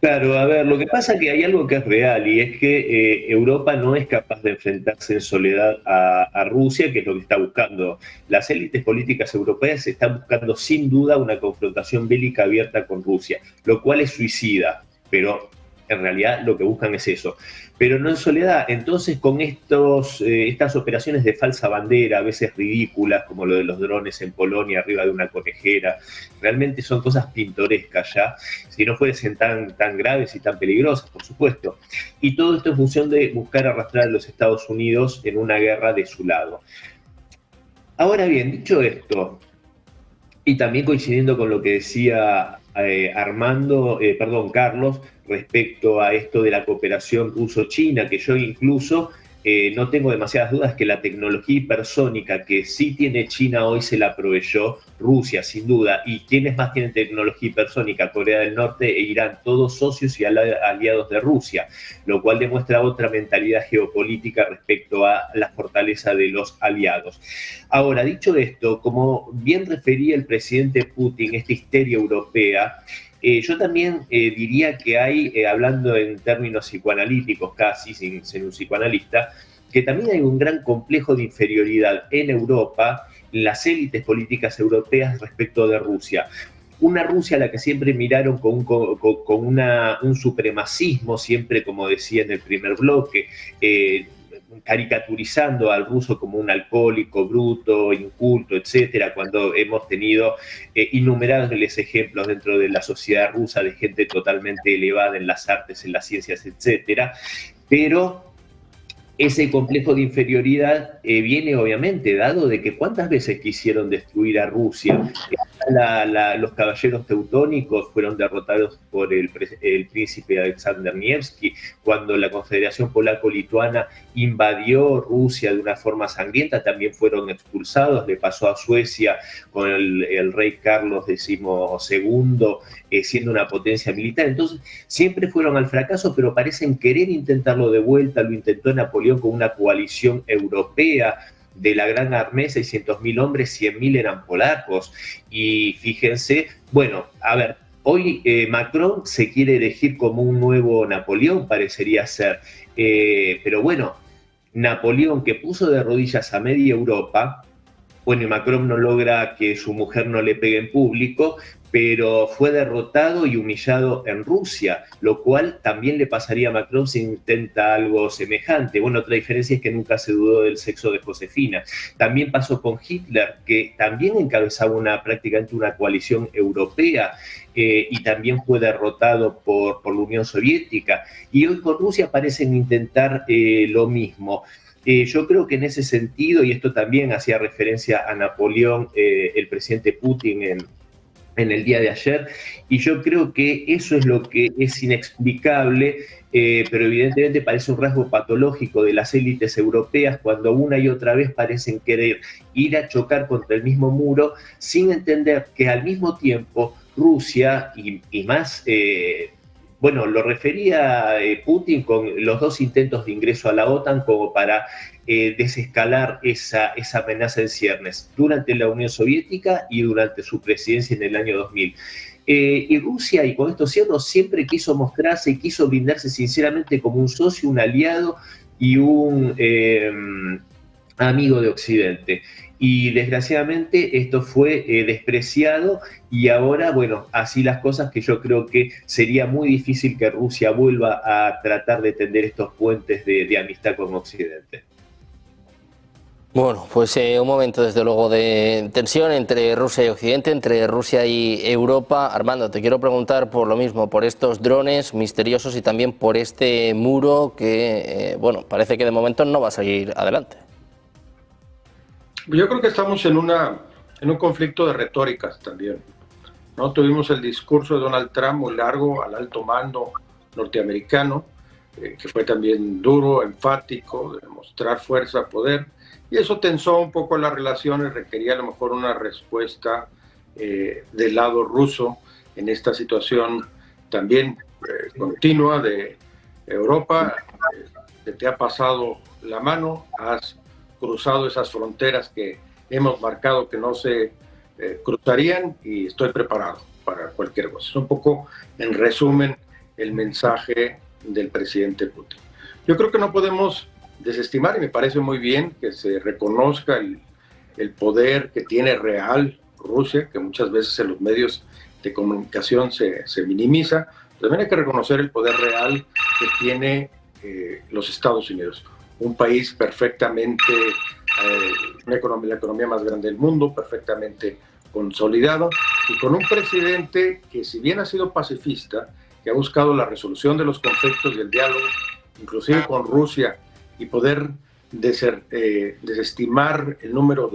Claro, a ver, lo que pasa es que hay algo que es real y es que Europa no es capaz de enfrentarse en soledad a Rusia, que es lo que está buscando. Las élites políticas europeas están buscando sin duda una confrontación bélica abierta con Rusia, lo cual es suicida, pero en realidad lo que buscan es eso. Pero no en soledad. Entonces, con estas operaciones de falsa bandera, a veces ridículas, como lo de los drones en Polonia arriba de una conejera, realmente son cosas pintorescas ya, si no fuesen tan graves y tan peligrosas, por supuesto. Y todo esto en función de buscar arrastrar a los Estados Unidos en una guerra de su lado. Ahora bien, dicho esto, y también coincidiendo con lo que decía Carlos, respecto a esto de la cooperación ruso-china, que yo incluso no tengo demasiadas dudas que la tecnología hipersónica que sí tiene China hoy se la proveyó Rusia, sin duda. ¿Y quiénes más tienen tecnología hipersónica? Corea del Norte e Irán, todos socios y aliados de Rusia, lo cual demuestra otra mentalidad geopolítica respecto a la fortaleza de los aliados. Ahora, dicho esto, como bien refería el presidente Putin, esta histeria europea, yo también diría que hay, hablando en términos psicoanalíticos casi, sin ser un psicoanalista, que también hay un gran complejo de inferioridad en Europa, en las élites políticas europeas respecto de Rusia. Una Rusia a la que siempre miraron con un supremacismo, siempre, como decía en el primer bloque, caricaturizando al ruso como un alcohólico, bruto, inculto, etcétera, cuando hemos tenido innumerables ejemplos dentro de la sociedad rusa de gente totalmente elevada en las artes, en las ciencias, etcétera. Pero ese complejo de inferioridad viene obviamente dado de que cuántas veces quisieron destruir a Rusia. Los caballeros teutónicos fueron derrotados por el príncipe Alexander Nevsky cuando la Confederación Polaco-Lituana invadió Rusia de una forma sangrienta, también fueron expulsados. Le pasó a Suecia con el rey Carlos XII siendo una potencia militar. Entonces siempre fueron al fracaso, pero parecen querer intentarlo de vuelta. Lo intentó Napoleón con una coalición europea de la Gran Armée, 600.000 hombres, 100.000 eran polacos. Y fíjense, bueno, a ver, hoy Macron se quiere elegir como un nuevo Napoleón, parecería ser. Pero bueno, Napoleón, que puso de rodillas a media Europa, bueno, y Macron no logra que su mujer no le pegue en público, pero fue derrotado y humillado en Rusia, lo cual también le pasaría a Macron si intenta algo semejante. Bueno, otra diferencia es que nunca se dudó del sexo de Josefina. También pasó con Hitler, que también encabezaba prácticamente una coalición europea y también fue derrotado por la Unión Soviética. Y hoy con Rusia parecen intentar lo mismo. Yo creo que en ese sentido, y esto también hacía referencia a Napoleón, el presidente Putin en el día de ayer, y yo creo que eso es lo que es inexplicable, pero evidentemente parece un rasgo patológico de las élites europeas cuando una y otra vez parecen querer ir a chocar contra el mismo muro sin entender que al mismo tiempo Rusia y más... bueno, lo refería Putin con los dos intentos de ingreso a la OTAN como para desescalar esa amenaza en ciernes durante la Unión Soviética y durante su presidencia en el año 2000. Y Rusia, y con esto cierro, siempre quiso mostrarse y quiso brindarse sinceramente como un socio, un aliado y un amigo de Occidente. Y desgraciadamente esto fue despreciado y ahora, bueno, así las cosas, que yo creo que sería muy difícil que Rusia vuelva a tratar de tender estos puentes de amistad con Occidente. Bueno, pues un momento desde luego de tensión entre Rusia y Occidente, entre Rusia y Europa. Armando, te quiero preguntar por lo mismo, por estos drones misteriosos y también por este muro que, bueno, parece que de momento no va a seguir adelante. Yo creo que estamos en un conflicto de retóricas también, ¿no? Tuvimos el discurso de Donald Trump muy largo al alto mando norteamericano, que fue también duro, enfático, de mostrar fuerza, poder, y eso tensó un poco las relaciones, requería a lo mejor una respuesta del lado ruso en esta situación también continua de Europa. Te ha pasado la mano, has cruzado esas fronteras que hemos marcado que no se cruzarían y estoy preparado para cualquier cosa. Es un poco, en resumen, el mensaje del presidente Putin. Yo creo que no podemos desestimar, y me parece muy bien que se reconozca el poder que tiene real Rusia, que muchas veces en los medios de comunicación se minimiza. También hay que reconocer el poder real que tiene los Estados Unidos, un país perfectamente, la economía más grande del mundo, perfectamente consolidado, y con un presidente que, si bien ha sido pacifista, que ha buscado la resolución de los conflictos y el diálogo, inclusive con Rusia, y poder desestimar el número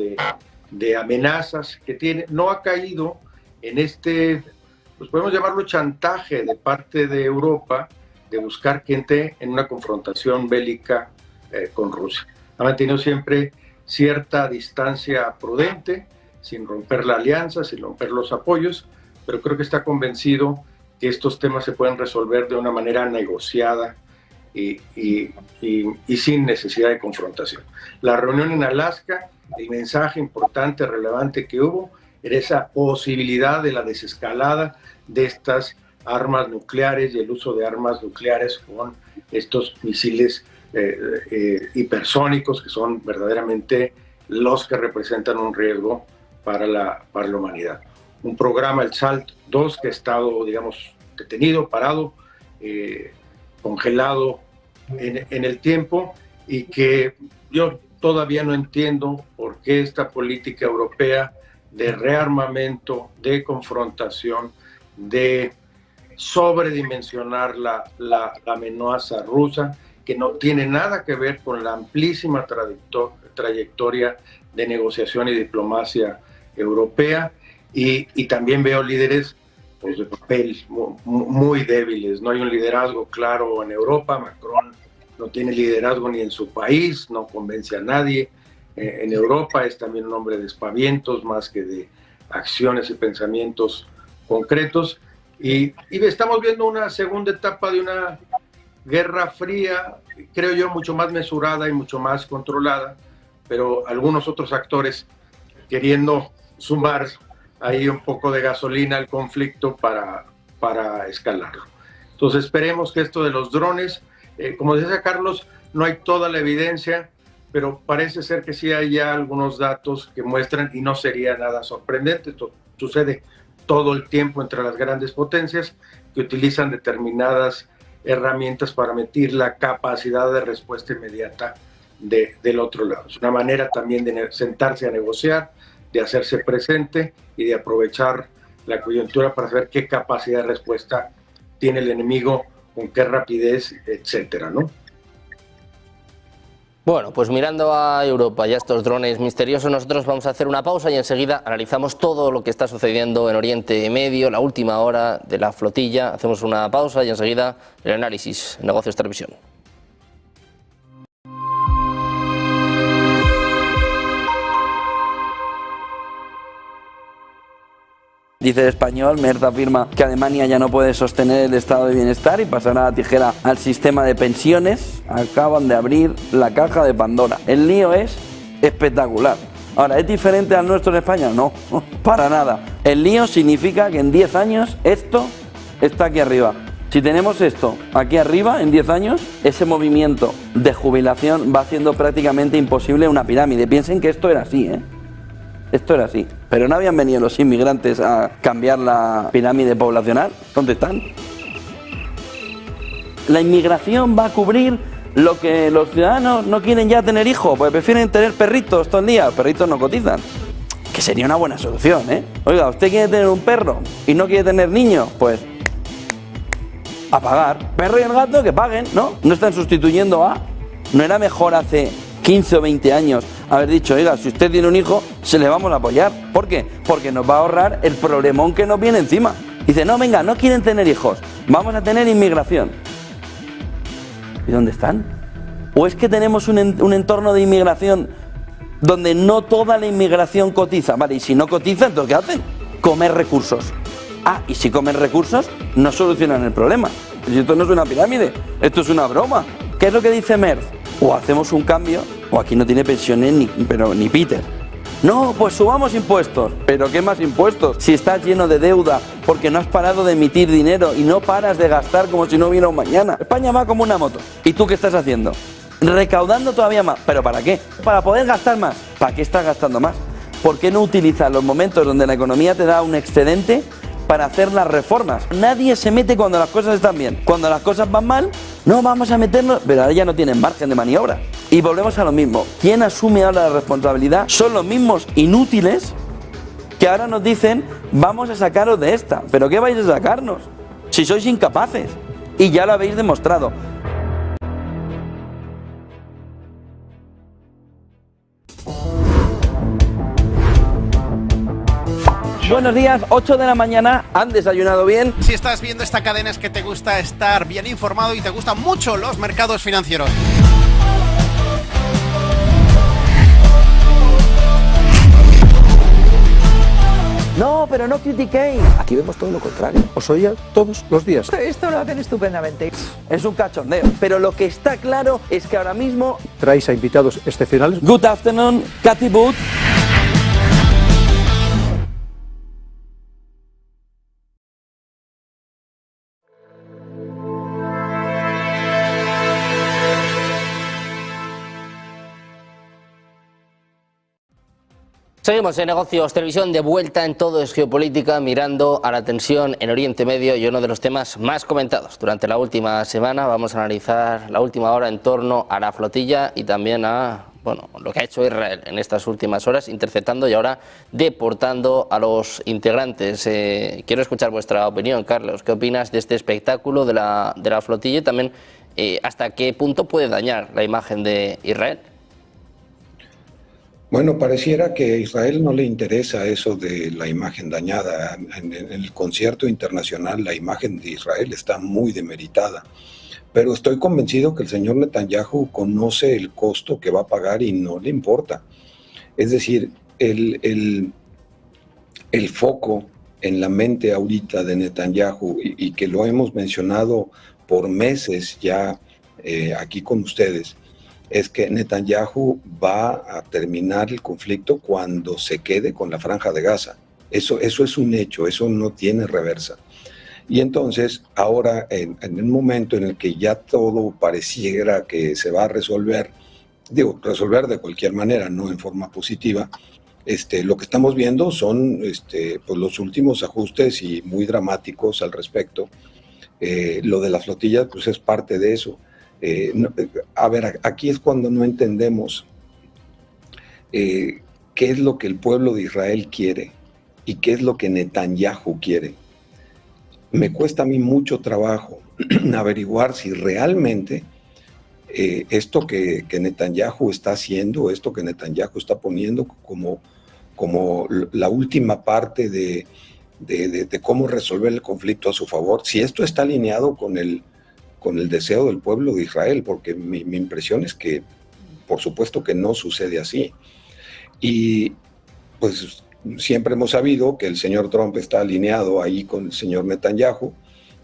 de amenazas que tiene, no ha caído en este, pues podemos llamarlo chantaje de parte de Europa, de buscar que entre en una confrontación bélica con Rusia. Ha mantenido siempre cierta distancia prudente, sin romper la alianza, sin romper los apoyos, pero creo que está convencido que estos temas se pueden resolver de una manera negociada y sin necesidad de confrontación. La reunión en Alaska, el mensaje importante, relevante que hubo, era esa posibilidad de la desescalada de estas armas nucleares y el uso de armas nucleares con estos misiles hipersónicos, que son verdaderamente los que representan un riesgo para la humanidad. Un programa, el SALT-2, que ha estado, digamos, detenido, parado, congelado en el tiempo, y que yo todavía no entiendo por qué esta política europea de rearmamento, de confrontación, de sobredimensionar la amenaza rusa, que no tiene nada que ver con la amplísima trayectoria de negociación y diplomacia europea, y también veo líderes pues, de papel muy débiles. No hay un liderazgo claro en Europa. Macron no tiene liderazgo ni en su país, no convence a nadie. En Europa es también un hombre de aspavientos más que de acciones y pensamientos concretos. Y estamos viendo una segunda etapa de una guerra fría, creo yo, mucho más mesurada y mucho más controlada, pero algunos otros actores queriendo sumar ahí un poco de gasolina al conflicto para escalarlo. Entonces esperemos que esto de los drones, como decía Carlos, no hay toda la evidencia, pero parece ser que sí hay ya algunos datos que muestran, y no sería nada sorprendente, esto sucede todo el tiempo entre las grandes potencias, que utilizan determinadas herramientas para medir la capacidad de respuesta inmediata del otro lado. Es una manera también de sentarse a negociar, de hacerse presente y de aprovechar la coyuntura para saber qué capacidad de respuesta tiene el enemigo, con qué rapidez, etcétera, ¿no? Bueno, pues mirando a Europa y a estos drones misteriosos, nosotros vamos a hacer una pausa y enseguida analizamos todo lo que está sucediendo en Oriente Medio, la última hora de la flotilla. Hacemos una pausa y enseguida el análisis en Negocios Televisión. Dice el Español, Merz afirma que Alemania ya no puede sostener el estado de bienestar y pasará la tijera al sistema de pensiones. Acaban de abrir la caja de Pandora. El lío es espectacular. Ahora, ¿es diferente al nuestro en España? No, para nada. El lío significa que en 10 años esto está aquí arriba. Si tenemos esto aquí arriba, en 10 años, ese movimiento de jubilación va haciendo prácticamente imposible una pirámide. Piensen que esto era así, ¿eh? Esto era así, pero no habían venido los inmigrantes a cambiar la pirámide poblacional. ¿Dónde están? La inmigración va a cubrir lo que los ciudadanos no quieren ya tener hijos, pues prefieren tener perritos todo el día. Perritos no cotizan. Que sería una buena solución, ¿eh? Oiga, ¿usted quiere tener un perro y no quiere tener niños? Pues a pagar. Perro y el gato que paguen, ¿no? No están sustituyendo a... ¿No era mejor hace 15 o 20 años haber dicho, oiga, si usted tiene un hijo, se le vamos a apoyar? ¿Por qué? Porque nos va a ahorrar el problemón que nos viene encima. Dice, no, venga, no quieren tener hijos, vamos a tener inmigración. ¿Y dónde están? ¿O es que tenemos un entorno de inmigración donde no toda la inmigración cotiza? Vale, y si no cotiza, entonces ¿qué hacen? Comer recursos. Ah, y si comen recursos, no solucionan el problema. Esto no es una pirámide, esto es una broma. ¿Qué es lo que dice Merz? O hacemos un cambio, o aquí no tiene pensiones ni Peter. No, pues subamos impuestos. ¿Pero qué más impuestos? Si estás lleno de deuda porque no has parado de emitir dinero y no paras de gastar como si no hubiera un mañana. España va como una moto. ¿Y tú qué estás haciendo? Recaudando todavía más. ¿Pero para qué? Para poder gastar más. ¿Para qué estás gastando más? ¿Por qué no utilizar los momentos donde la economía te da un excedente para hacer las reformas? Nadie se mete cuando las cosas están bien. Cuando las cosas van mal, no vamos a meternos, pero ahora ya no tienen margen de maniobra. Y volvemos a lo mismo. ¿Quién asume ahora la responsabilidad? Son los mismos inútiles que ahora nos dicen vamos a sacaros de esta. ¿Pero qué vais a sacarnos? Si sois incapaces. Y ya lo habéis demostrado. Buenos días, 8 de la mañana, ¿han desayunado bien? Si estás viendo esta cadena es que te gusta estar bien informado y te gustan mucho los mercados financieros. No, pero no critiquéis. Aquí vemos todo lo contrario. Os oía todos los días. Esto lo hacen estupendamente. Es un cachondeo. Pero lo que está claro es que ahora mismo traéis a invitados excepcionales. Good afternoon, Cathy Booth. Seguimos en Negocios Televisión, de vuelta en Todo es Geopolítica, mirando a la tensión en Oriente Medio y uno de los temas más comentados durante la última semana. Vamos a analizar la última hora en torno a la flotilla y también a lo que ha hecho Israel en estas últimas horas, interceptando y ahora deportando a los integrantes. Quiero escuchar vuestra opinión, Carlos. ¿Qué opinas de este espectáculo de la flotilla y también hasta qué punto puede dañar la imagen de Israel? Bueno, pareciera que a Israel no le interesa eso de la imagen dañada. En el concierto internacional la imagen de Israel está muy demeritada. Pero estoy convencido que el señor Netanyahu conoce el costo que va a pagar y no le importa. Es decir, el foco en la mente ahorita de Netanyahu, y que lo hemos mencionado por meses ya aquí con ustedes, es que Netanyahu va a terminar el conflicto cuando se quede con la Franja de Gaza. Eso es un hecho, eso no tiene reversa. Y entonces, ahora, en un momento en el que ya todo pareciera que se va a resolver, resolver de cualquier manera, no en forma positiva, lo que estamos viendo son pues los últimos ajustes y muy dramáticos al respecto. Lo de la flotilla pues es parte de eso. A ver, aquí es cuando no entendemos qué es lo que el pueblo de Israel quiere y qué es lo que Netanyahu quiere. Me cuesta a mí mucho trabajo averiguar si realmente esto que Netanyahu está haciendo, esto que Netanyahu está poniendo como la última parte de cómo resolver el conflicto a su favor, si esto está alineado con el deseo del pueblo de Israel, porque mi impresión es que, por supuesto que no sucede así. Y pues siempre hemos sabido que el señor Trump está alineado ahí con el señor Netanyahu,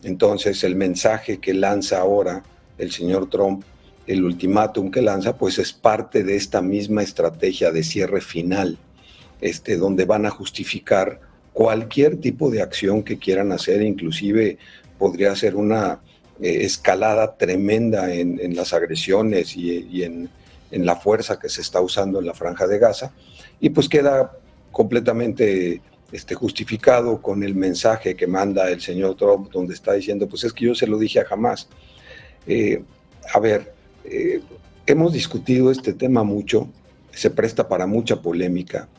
entonces el mensaje que lanza ahora el señor Trump, el ultimátum que lanza, pues es parte de esta misma estrategia de cierre final, donde van a justificar cualquier tipo de acción que quieran hacer, inclusive podría ser una escalada tremenda en las agresiones y en la fuerza que se está usando en la Franja de Gaza, y pues queda completamente justificado con el mensaje que manda el señor Trump, donde está diciendo, pues es que yo se lo dije a Hamás. Hemos discutido este tema mucho, se presta para mucha polémica,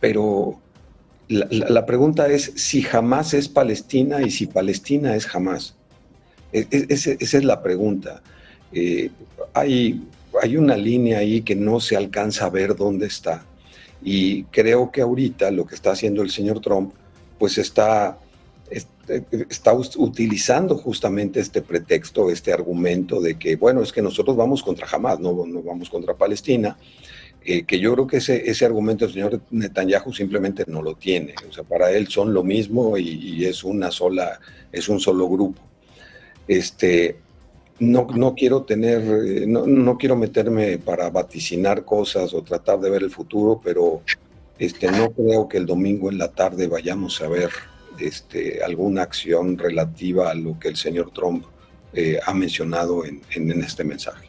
pero la pregunta es si Hamás es Palestina y si Palestina es Hamás. Esa es la pregunta. Hay una línea ahí que no se alcanza a ver dónde está. Y creo que ahorita lo que está haciendo el señor Trump, pues está utilizando justamente este pretexto, este argumento de que, bueno, es que nosotros vamos contra Hamás, no vamos contra Palestina, que yo creo que ese argumento el señor Netanyahu simplemente no lo tiene. O sea, para él son lo mismo y es un solo grupo. no quiero no quiero meterme para vaticinar cosas o tratar de ver el futuro, pero no creo que el domingo en la tarde vayamos a ver alguna acción relativa a lo que el señor Trump ha mencionado en este mensaje.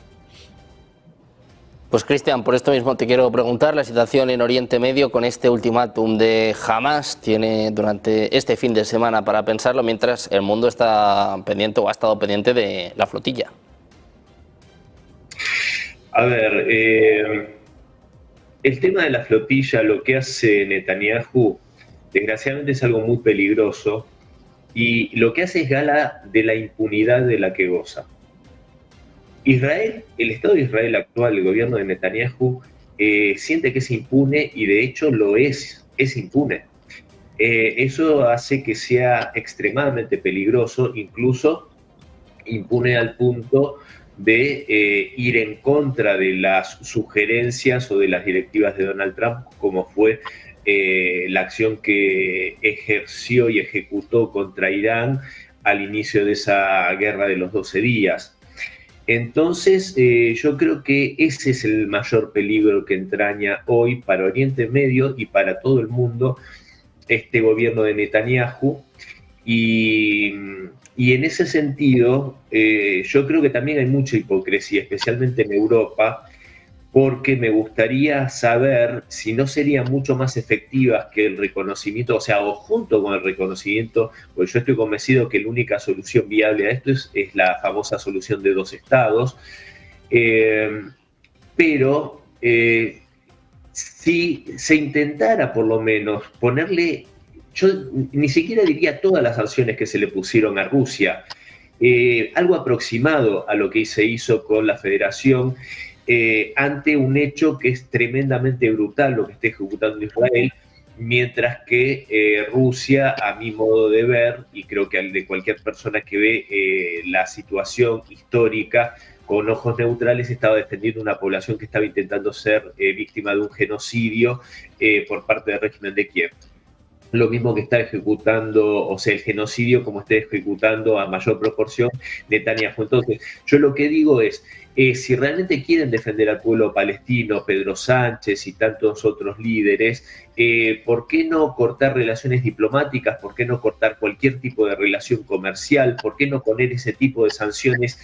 Pues Cristian, por esto mismo te quiero preguntar, la situación en Oriente Medio con este ultimátum de Hamás tiene durante este fin de semana para pensarlo, mientras el mundo está pendiente o ha estado pendiente de la flotilla. A ver, el tema de la flotilla, lo que hace Netanyahu, desgraciadamente es algo muy peligroso y lo que hace es gala de la impunidad de la que goza. Israel, el Estado de Israel actual, el gobierno de Netanyahu, siente que es impune y de hecho lo es impune. Eso hace que sea extremadamente peligroso, incluso impune al punto de ir en contra de las sugerencias o de las directivas de Donald Trump, como fue la acción que ejerció y ejecutó contra Irán al inicio de esa guerra de los 12 días. Entonces, yo creo que ese es el mayor peligro que entraña hoy para Oriente Medio y para todo el mundo este gobierno de Netanyahu. Y en ese sentido, yo creo que también hay mucha hipocresía, especialmente en Europa, porque me gustaría saber si no serían mucho más efectivas que el reconocimiento, o sea, o junto con el reconocimiento, porque yo estoy convencido que la única solución viable a esto es la famosa solución de 2 estados, pero si se intentara por lo menos ponerle, yo ni siquiera diría todas las sanciones que se le pusieron a Rusia, algo aproximado a lo que se hizo con la Federación, ante un hecho que es tremendamente brutal lo que está ejecutando Israel, mientras que Rusia, a mi modo de ver, y creo que al de cualquier persona que ve la situación histórica con ojos neutrales, estaba defendiendo una población que estaba intentando ser víctima de un genocidio por parte del régimen de Kiev. Lo mismo que está ejecutando, o sea, el genocidio como está ejecutando a mayor proporción Netanyahu. Entonces, yo lo que digo es, si realmente quieren defender al pueblo palestino, Pedro Sánchez y tantos otros líderes, ¿por qué no cortar relaciones diplomáticas? ¿Por qué no cortar cualquier tipo de relación comercial? ¿Por qué no poner ese tipo de sanciones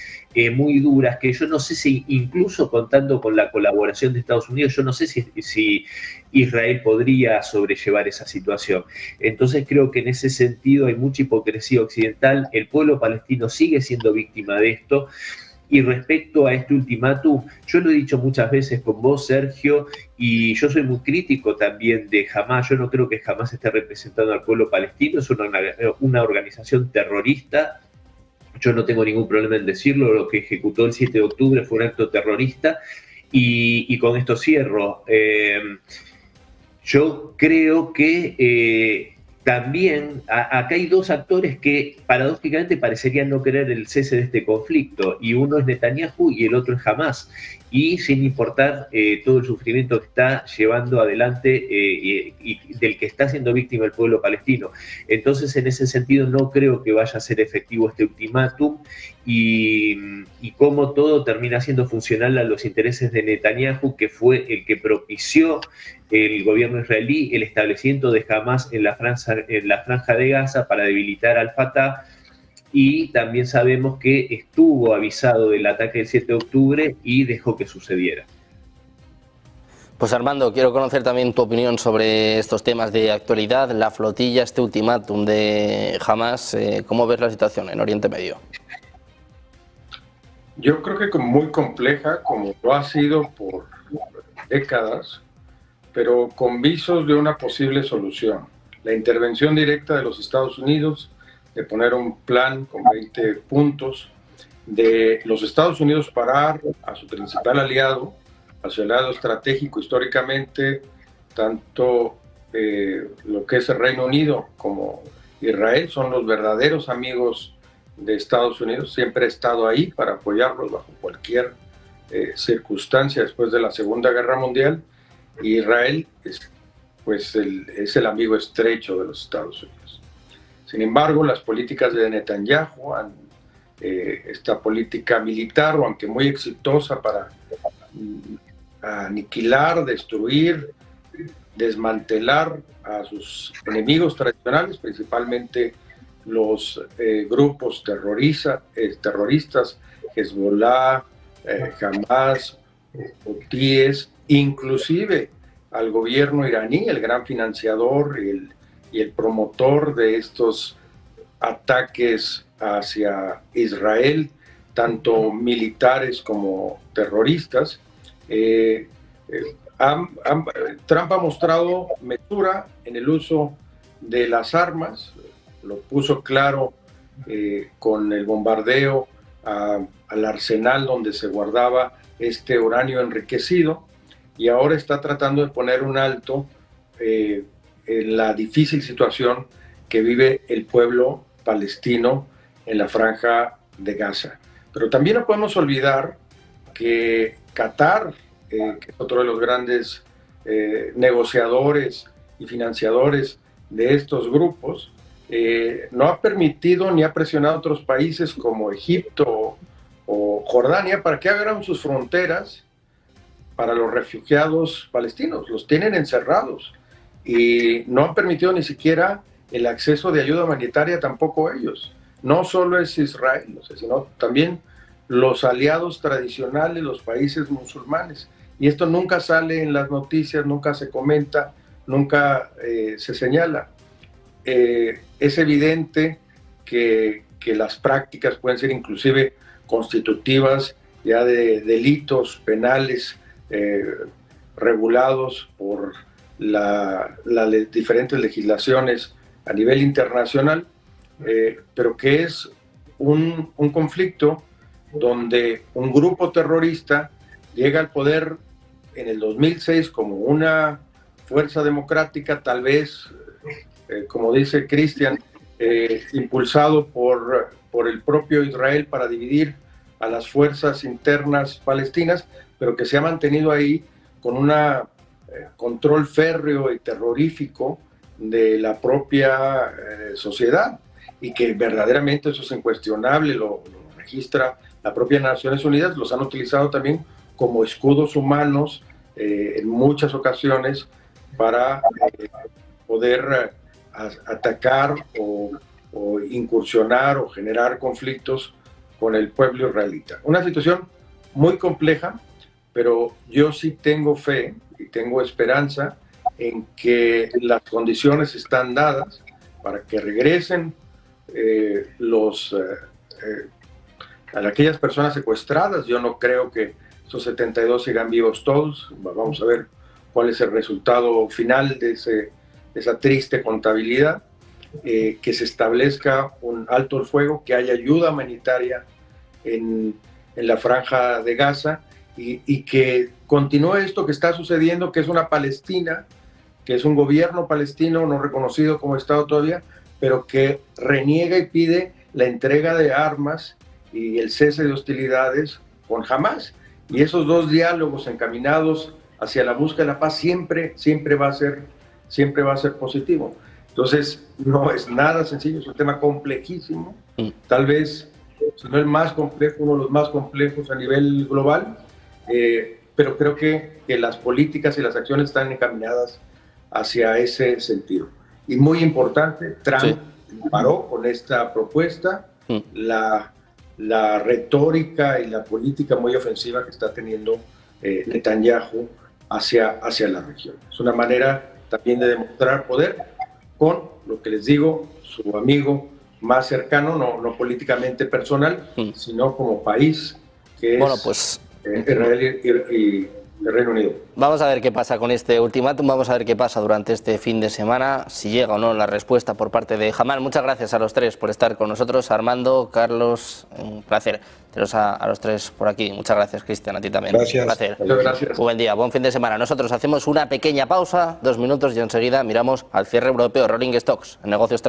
muy duras que yo no sé si, incluso contando con la colaboración de Estados Unidos, yo no sé si Israel podría sobrellevar esa situación? Entonces creo que en ese sentido hay mucha hipocresía occidental, el pueblo palestino sigue siendo víctima de esto. Y respecto a este ultimátum, yo lo he dicho muchas veces con vos, Sergio, y yo soy muy crítico también de Hamás. Yo no creo que Hamás esté representando al pueblo palestino, es una organización terrorista. Yo no tengo ningún problema en decirlo, lo que ejecutó el 7 de octubre fue un acto terrorista, y con esto cierro. Yo creo que también acá hay 2 actores que paradójicamente parecerían no querer el cese de este conflicto, y uno es Netanyahu y el otro es Hamás, y sin importar todo el sufrimiento que está llevando adelante y del que está siendo víctima el pueblo palestino. Entonces, en ese sentido, no creo que vaya a ser efectivo este ultimátum, y como todo termina siendo funcional a los intereses de Netanyahu, que fue el que propició el gobierno israelí el establecimiento de Hamás en la franja de Gaza para debilitar al Fatah, y también sabemos que estuvo avisado del ataque del 7 de octubre y dejó que sucediera. Pues Armando, quiero conocer también tu opinión sobre estos temas de actualidad, la flotilla, este ultimátum de Hamás. ¿Cómo ves la situación en Oriente Medio? Yo creo que muy compleja, como lo ha sido por décadas, pero con visos de una posible solución. La intervención directa de los Estados Unidos, de poner un plan con 20 puntos, de los Estados Unidos parar a su principal aliado, a su aliado estratégico históricamente, tanto lo que es el Reino Unido como Israel, son los verdaderos amigos de Estados Unidos, siempre ha estado ahí para apoyarlos bajo cualquier circunstancia después de la Segunda Guerra Mundial. Y Israel es el amigo estrecho de los Estados Unidos. Sin embargo, las políticas de Netanyahu han esta política militar, o aunque muy exitosa para aniquilar, destruir, desmantelar a sus enemigos tradicionales, principalmente los grupos terroristas, Hezbollah, Hamas, Hutíes, inclusive al gobierno iraní, el gran financiador y el promotor de estos ataques hacia Israel, tanto militares como terroristas. Trump ha mostrado mesura en el uso de las armas, lo puso claro con el bombardeo al arsenal donde se guardaba este uranio enriquecido, y ahora está tratando de poner un alto en la difícil situación que vive el pueblo palestino en la Franja de Gaza. Pero también no podemos olvidar que Qatar, que es otro de los grandes negociadores y financiadores de estos grupos, no ha permitido ni ha presionado a otros países como Egipto o Jordania para que abran sus fronteras para los refugiados palestinos. Los tienen encerrados y no han permitido ni siquiera el acceso de ayuda humanitaria tampoco ellos. No solo es Israel, sino también los aliados tradicionales, los países musulmanes. Y esto nunca sale en las noticias, nunca se comenta, nunca se señala. Es evidente que las prácticas pueden ser inclusive constitutivas ya de delitos penales regulados por las diferentes legislaciones a nivel internacional, pero que es un conflicto donde un grupo terrorista llega al poder en el 2006 como una fuerza democrática, tal vez, como dice Cristian, impulsado por el propio Israel para dividir a las fuerzas internas palestinas, pero que se ha mantenido ahí con un control férreo y terrorífico de la propia sociedad, y que verdaderamente eso es incuestionable, lo registra la propia Naciones Unidas. Los han utilizado también como escudos humanos en muchas ocasiones para poder atacar o incursionar o generar conflictos con el pueblo israelita. Una situación muy compleja, pero yo sí tengo fe y tengo esperanza en que las condiciones están dadas para que regresen a aquellas personas secuestradas. Yo no creo que esos 72 sigan vivos todos. Vamos a ver cuál es el resultado final de esa triste contabilidad. Que se establezca un alto el fuego, que haya ayuda humanitaria en la Franja de Gaza, y que continúe esto que está sucediendo, que es una Palestina, que es un gobierno palestino no reconocido como Estado todavía, pero que reniega y pide la entrega de armas y el cese de hostilidades con Hamas. Y esos dos diálogos encaminados hacia la búsqueda de la paz siempre va a ser positivo. Entonces, no es nada sencillo, es un tema complejísimo, tal vez, si no el más complejo, uno de los más complejos a nivel global, pero creo que las políticas y las acciones están encaminadas hacia ese sentido. Y muy importante, Trump paró con esta propuesta, la retórica y la política muy ofensiva que está teniendo Netanyahu hacia la región. Es una manera también de demostrar poder con, lo que les digo, su amigo más cercano, no políticamente personal, sino como país, que es Israel y el Reino Unido. Vamos a ver qué pasa con este ultimátum, vamos a ver qué pasa durante este fin de semana, si llega o no la respuesta por parte de Hamas. Muchas gracias a los tres por estar con nosotros. Armando, Carlos, un placer teneros a los tres por aquí. Muchas gracias, Cristian, a ti también. Gracias. Un placer. Muchas gracias. Buen día, buen fin de semana. Nosotros hacemos una pequeña pausa, 2 minutos, y enseguida miramos al cierre europeo, Rolling Stocks, en negocios